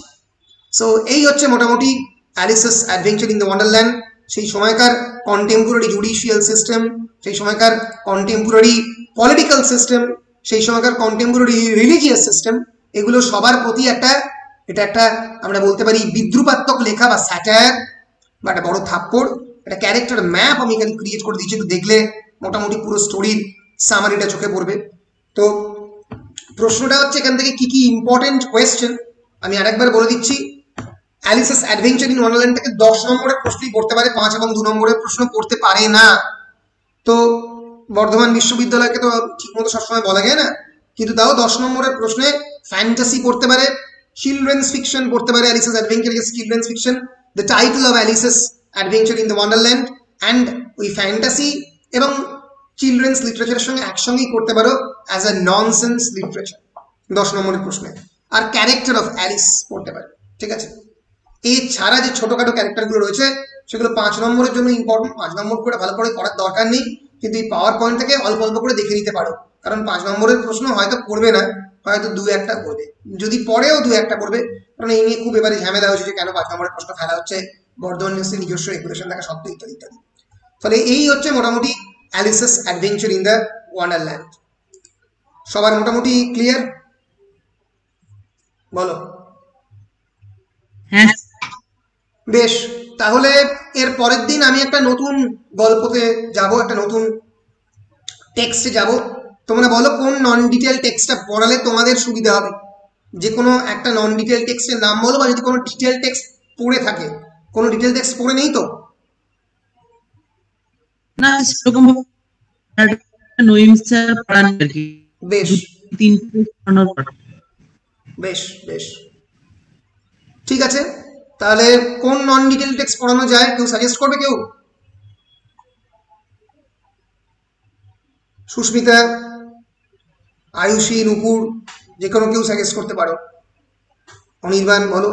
সো এই হচ্ছে মোটামুটি অ্যালিসেস অ্যাডভেঞ্চার ইন দ্য ওয়ান্ডারল্যান্ড। সেই সময়কার কন্টেম্পোরারি জুডিশিয়াল সিস্টেম, সেই সময়কার কন্টেম্পোরারি পলিটিক্যাল সিস্টেম, সেই সময়কার কন্টেম্পোরারি রিলিজিয়াস সিস্টেম, এগুলো সবার প্রতি এটা একটা আমরা বলতে পারি বিদ্রুপাত্মক লেখা বা স্যাটায়ার বা একটা বড় থাপ্পড়, একটা ক্যারেক্টার ম্যাপ আমি এখানে ক্রিয়েট করে দিচ্ছি। তো দেখলে মোটামুটি পুরো স্টোরির সামারিটা চোখে পড়বে। তো প্রশ্নটা হচ্ছে এখান থেকে কি কি ইম্পর্টেন্ট কোয়েশ্চেন আমি আরেকবার বলে দিচ্ছি। অ্যালিসেস অ্যাডভেঞ্চার ইন ওয়ান্ডারল্যান্ড থেকে 10 নম্বরের প্রশ্নই পড়তে পারে, 5 এবং 2 নম্বরের প্রশ্ন পড়তে পারে না। তো বর্ধমান বিশ্ববিদ্যালয়কে তো ঠিকমতো সবসময় বলা যায় না, কিন্তু তাও 10 নম্বরের প্রশ্নে ফ্যান্টাসি পড়তে পারে, চিলড্রেন্স ফিকশন পড়তে পারে। Alice's adventure is children's fiction, the title of Alice's adventure in the Wonderland, and ওই ফ্যান্টাসি এবং চিলড্রেন্স লিটারেচারের সঙ্গে একসঙ্গেই করতে পারো অ্যাজ আ ননসেন্স লিটারেচার 10 নম্বরের প্রশ্নে। আর ক্যারেক্টার অফ অ্যালিস পড়তে পারে, ঠিক আছে। এছাড়া যে ছোটখাটো ক্যারেক্টারগুলো রয়েছে সেগুলো 5 নম্বরের জন্য ইম্পর্টেন্ট, 5 নম্বর করে ভালো করে করার দরকার নেই, কিন্তু এই পাওয়ার পয়েন্ট থেকে অল্প অল্প করে দেখে নিতে পারো, কারণ 5 নম্বরের প্রশ্ন হয়তো পড়বে না, হয়তো 2-1টা পড়বে, যদি পড়েও 2-1টা পড়বে, কারণ এই নিয়ে খুব এবারে ঝামেলা হয়েছে যে কেন 5 নম্বরের প্রশ্ন ফেলা হচ্ছে, বর্ধমান ইউনিভার্সিটির নিজস্ব রেগুলেশন থাকা সত্ত্বেও ইত্যাদি ইত্যাদি। ফলে এই হচ্ছে মোটামুটি অ্যালিসেস অ্যাডভেঞ্চার ইন দ্য ওয়ান্ডারল্যান্ড। সবার মোটামুটি ক্লিয়ার? বলো। হ্যাঁ বেশ, তাহলে এর পরের দিন আমি একটা নতুন গল্পতে যাব, একটা নতুন টেক্সটে যাব। তোমরা বলো কোন নন ডিটেল টেক্সটটা পড়ালে তোমাদের সুবিধা হবে। যে কোনো একটা নন ডিটেল টেক্সটের নাম বলো, বা যদি কোনো ডিটেল টেক্সট পড়ে থাকে। কোনো ডিটেল টেক্সট পড়ে নেই তো? না সেরকম নইম স্যার পড়ান আর কি। বেশ 3 পড়ানোর পর। বেশ বেশ ঠিক আছে, তাহলে কোন নন ডিটেল টেক্সট পড়ানো যায় কেউ সাজেস্ট করবে? কেউ? সুস্মিতা, আয়ুষী, নুপুর, যে কোনো কেউ সাজেস্ট করতে পারো। অনির্বাণ বলো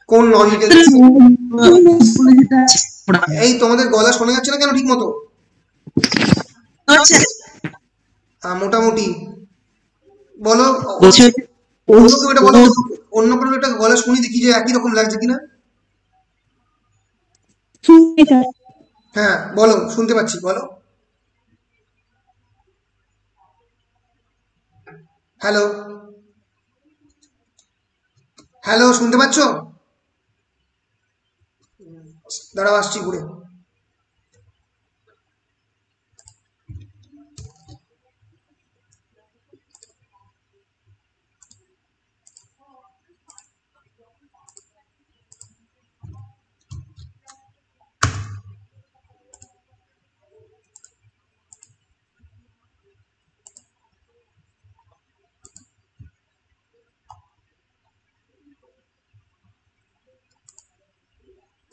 কোন নন ডিটেল টেক্সট। এই তোমাদের গলা শোনা যাচ্ছে না কেন ঠিক মতো? মোটামুটি বলো, অন্য কেউ এটা বলো, অন্য কোনো একটা গলা শুনি দেখি যে একই রকম লাগছে কিনা। হ্যাঁ বলো, শুনতে পাচ্ছি, বলো। হ্যালো হ্যালো, শুনতে পাচ্ছ? দাঁড়াও আসছি ঘুরে।